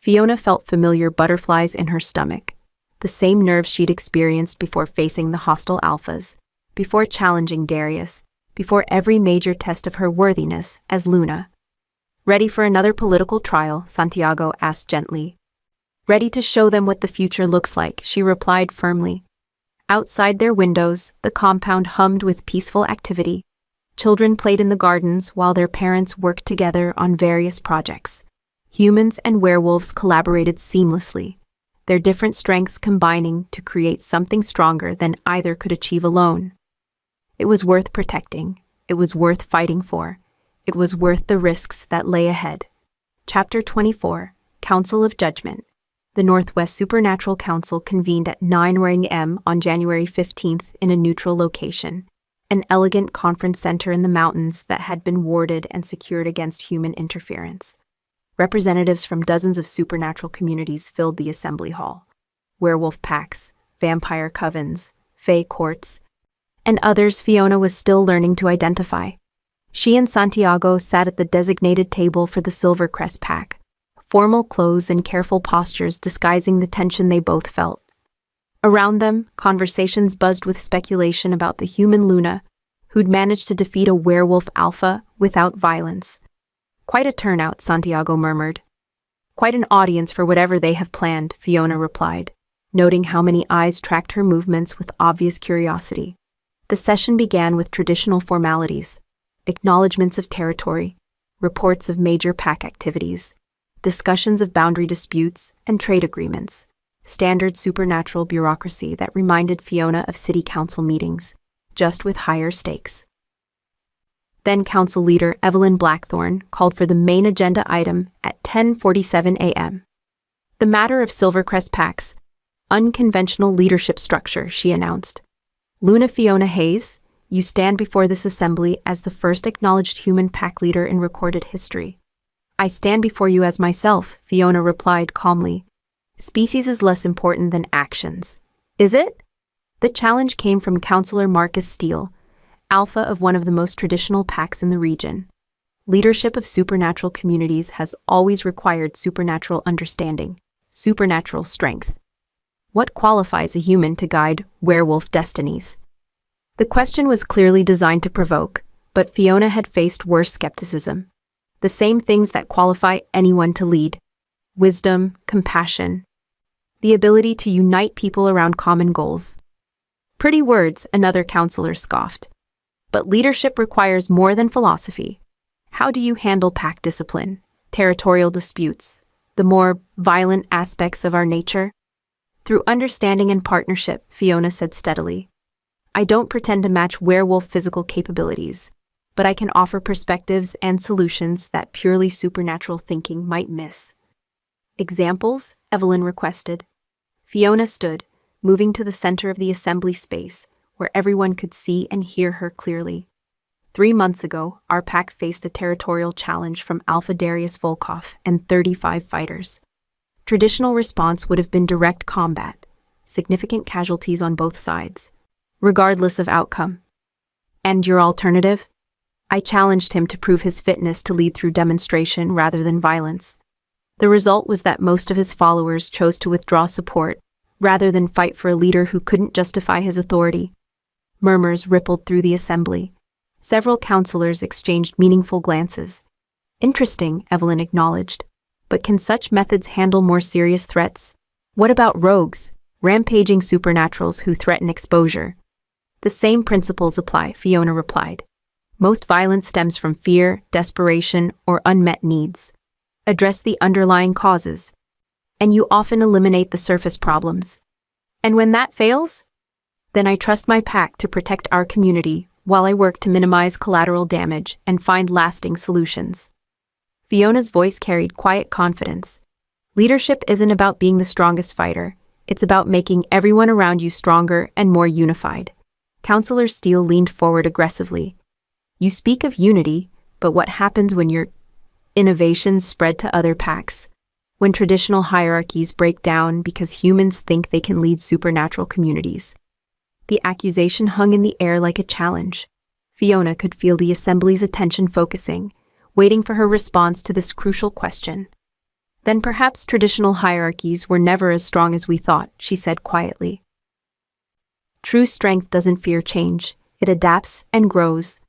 Fiona felt familiar butterflies in her stomach, the same nerves she'd experienced before facing the hostile alphas, before challenging Darius, before every major test of her worthiness as Luna. Ready for another political trial? Santiago asked gently. Ready to show them what the future looks like, she replied firmly. Outside their windows, the compound hummed with peaceful activity. Children played in the gardens while their parents worked together on various projects. Humans and werewolves collaborated seamlessly, their different strengths combining to create something stronger than either could achieve alone. It was worth protecting. It was worth fighting for. It was worth the risks that lay ahead. Chapter 24, Council of Judgment. The Northwest Supernatural Council convened at 9 a.m. on January 15th in a neutral location, an elegant conference center in the mountains that had been warded and secured against human interference. Representatives from dozens of supernatural communities filled the assembly hall. Werewolf packs, vampire covens, fae courts, and others Fiona was still learning to identify. She and Santiago sat at the designated table for the Silvercrest pack, formal clothes and careful postures disguising the tension they both felt. Around them, conversations buzzed with speculation about the human Luna, who'd managed to defeat a werewolf Alpha without violence. "Quite a turnout," Santiago murmured. "Quite an audience for whatever they have planned," Fiona replied, noting how many eyes tracked her movements with obvious curiosity. The session began with traditional formalities, acknowledgements of territory, reports of major pack activities, discussions of boundary disputes and trade agreements, standard supernatural bureaucracy that reminded Fiona of city council meetings, just with higher stakes. Then Council Leader Evelyn Blackthorne called for the main agenda item at 10:47 a.m. The matter of Silvercrest Pack's unconventional leadership structure, she announced. "Luna Fiona Hayes, you stand before this assembly as the first acknowledged human pack leader in recorded history." "I stand before you as myself," Fiona replied calmly. "Species is less important than actions." "Is it?" The challenge came from Councillor Marcus Steele, Alpha of one of the most traditional packs in the region. Leadership of supernatural communities has always required supernatural understanding, supernatural strength. What qualifies a human to guide werewolf destinies? The question was clearly designed to provoke, but Fiona had faced worse skepticism. The same things that qualify anyone to lead: wisdom, compassion, the ability to unite people around common goals. "Pretty words," another counselor scoffed. "But leadership requires more than philosophy. How do you handle pack discipline, territorial disputes, the more violent aspects of our nature?" "Through understanding and partnership," Fiona said steadily. "I don't pretend to match werewolf physical capabilities, but I can offer perspectives and solutions that purely supernatural thinking might miss." "Examples?" Evelyn requested. Fiona stood, moving to the center of the assembly space, where everyone could see and hear her clearly. 3 months ago, our pack faced a territorial challenge from Alpha Darius Volkov and 35 fighters. Traditional response would have been direct combat, significant casualties on both sides, regardless of outcome. "And your alternative?" I challenged him to prove his fitness to lead through demonstration rather than violence. The result was that most of his followers chose to withdraw support, rather than fight for a leader who couldn't justify his authority. Murmurs rippled through the assembly. Several counselors exchanged meaningful glances. "Interesting," Evelyn acknowledged. "But can such methods handle more serious threats? What about rogues, rampaging supernaturals who threaten exposure?" "The same principles apply," Fiona replied. "Most violence stems from fear, desperation, or unmet needs. Address the underlying causes, and you often eliminate the surface problems. And when that fails, then I trust my pack to protect our community while I work to minimize collateral damage and find lasting solutions." Fiona's voice carried quiet confidence. "Leadership isn't about being the strongest fighter. It's about making everyone around you stronger and more unified." Councillor Steele leaned forward aggressively. "You speak of unity, but what happens when your innovations spread to other packs? When traditional hierarchies break down because humans think they can lead supernatural communities?" The accusation hung in the air like a challenge. Fiona could feel the assembly's attention focusing, waiting for her response to this crucial question. "Then perhaps traditional hierarchies were never as strong as we thought," she said quietly. "True strength doesn't fear change. It adapts and grows."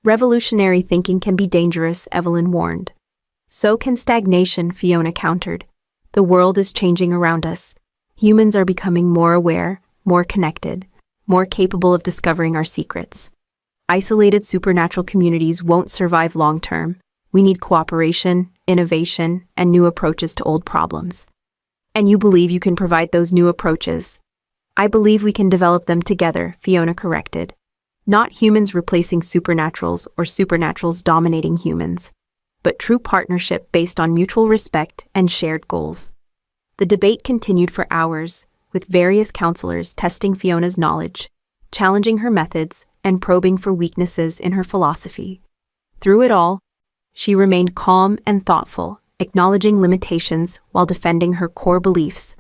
"Revolutionary thinking can be dangerous," Evelyn warned. "So can stagnation," Fiona countered. "The world is changing around us. Humans are becoming more aware, more connected, more capable of discovering our secrets. Isolated supernatural communities won't survive long-term. We need cooperation, innovation, and new approaches to old problems." "And you believe you can provide those new approaches?" "I believe we can develop them together," Fiona corrected. "Not humans replacing supernaturals or supernaturals dominating humans, but true partnership based on mutual respect and shared goals." The debate continued for hours, with various counselors testing Fiona's knowledge, challenging her methods, and probing for weaknesses in her philosophy. Through it all, she remained calm and thoughtful, acknowledging limitations while defending her core beliefs.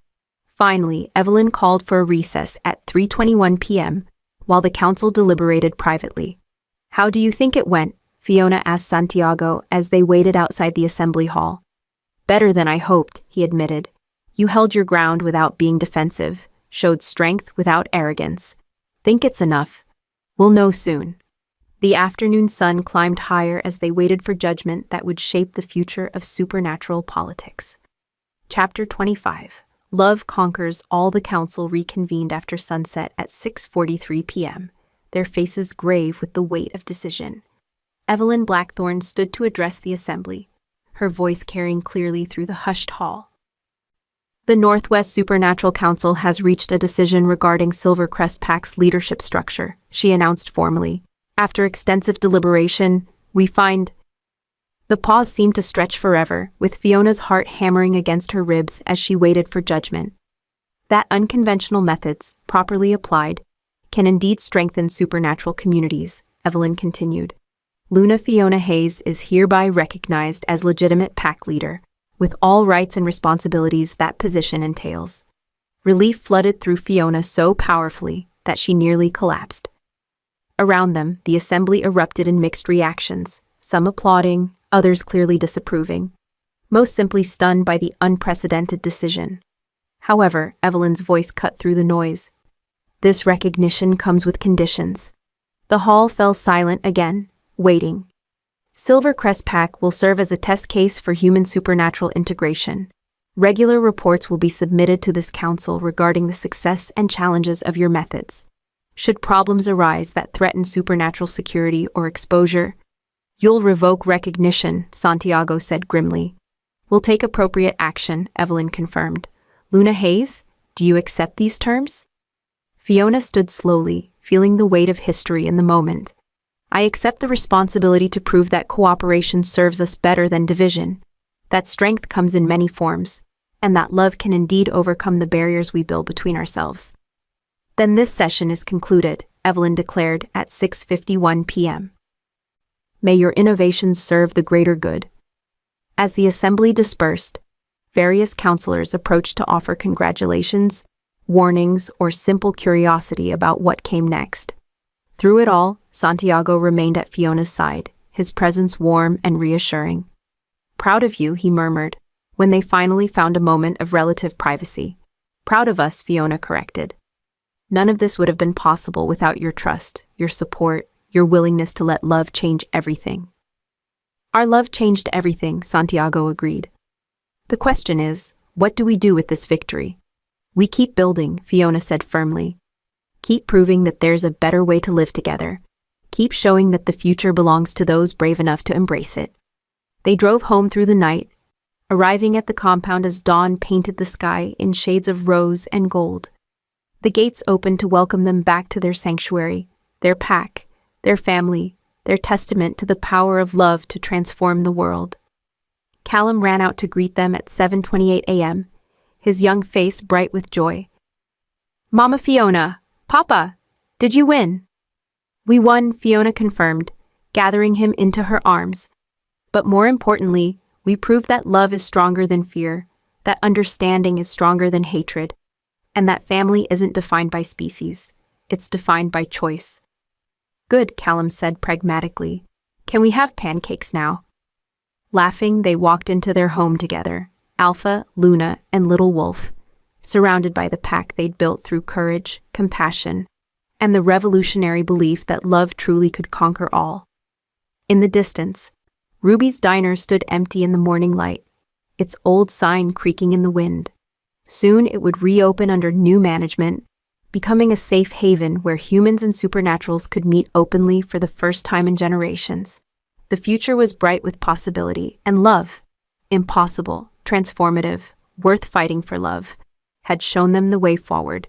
Finally, Evelyn called for a recess at 3:21 p.m., while the council deliberated privately. "How do you think it went?" Fiona asked Santiago as they waited outside the assembly hall. "Better than I hoped," he admitted. "You held your ground without being defensive, showed strength without arrogance. Think it's enough. We'll know soon." The afternoon sun climbed higher as they waited for judgment that would shape the future of supernatural politics. Chapter 25. Love Conquers All. The council reconvened after sunset at 6:43 p.m., their faces grave with the weight of decision. Evelyn Blackthorne stood to address the assembly, her voice carrying clearly through the hushed hall. "The Northwest Supernatural Council has reached a decision regarding Silvercrest PAC's leadership structure," she announced formally. "After extensive deliberation, we find—" The pause seemed to stretch forever, with Fiona's heart hammering against her ribs as she waited for judgment. "That unconventional methods, properly applied, can indeed strengthen supernatural communities," Evelyn continued. "Luna Fiona Hayes is hereby recognized as legitimate PAC leader, with all rights and responsibilities that position entails." Relief flooded through Fiona so powerfully that she nearly collapsed. Around them, the assembly erupted in mixed reactions, some applauding, others clearly disapproving, most simply stunned by the unprecedented decision. However, Evelyn's voice cut through the noise. "This recognition comes with conditions." The hall fell silent again, waiting. "Silvercrest PAC will serve as a test case for human supernatural integration. Regular reports will be submitted to this council regarding the success and challenges of your methods. Should problems arise that threaten supernatural security or exposure, you'll revoke recognition," Santiago said grimly. "We'll take appropriate action," Evelyn confirmed. "Luna Hayes, do you accept these terms?" Fiona stood slowly, feeling the weight of history in the moment. "I accept the responsibility to prove that cooperation serves us better than division, that strength comes in many forms, and that love can indeed overcome the barriers we build between ourselves." "Then this session is concluded," Evelyn declared at 6:51 p.m. "May your innovations serve the greater good." As the assembly dispersed, various counselors approached to offer congratulations, warnings, or simple curiosity about what came next. Through it all, Santiago remained at Fiona's side, his presence warm and reassuring. "Proud of you," he murmured, when they finally found a moment of relative privacy. "Proud of us," Fiona corrected. "None of this would have been possible without your trust, your support, your willingness to let love change everything." "Our love changed everything," Santiago agreed. "The question is, what do we do with this victory?" "We keep building," Fiona said firmly. "Keep proving that there's a better way to live together. Keep showing that the future belongs to those brave enough to embrace it." They drove home through the night, arriving at the compound as dawn painted the sky in shades of rose and gold. The gates opened to welcome them back to their sanctuary, their PAC, their family, their testament to the power of love to transform the world. Callum ran out to greet them at 7:28 a.m., his young face bright with joy. "Mama Fiona, Papa, did you win?" "We won," Fiona confirmed, gathering him into her arms. "But more importantly, we proved that love is stronger than fear, that understanding is stronger than hatred, and that family isn't defined by species, it's defined by choice." "Good," Callum said pragmatically. "Can we have pancakes now?" Laughing, they walked into their home together, Alpha, Luna, and Little Wolf, surrounded by the PAC they'd built through courage, compassion, and the revolutionary belief that love truly could conquer all. In the distance, Ruby's diner stood empty in the morning light, its old sign creaking in the wind. Soon it would reopen under new management, becoming a safe haven where humans and supernaturals could meet openly for the first time in generations. The future was bright with possibility, and love, impossible, transformative, worth fighting for love, had shown them the way forward.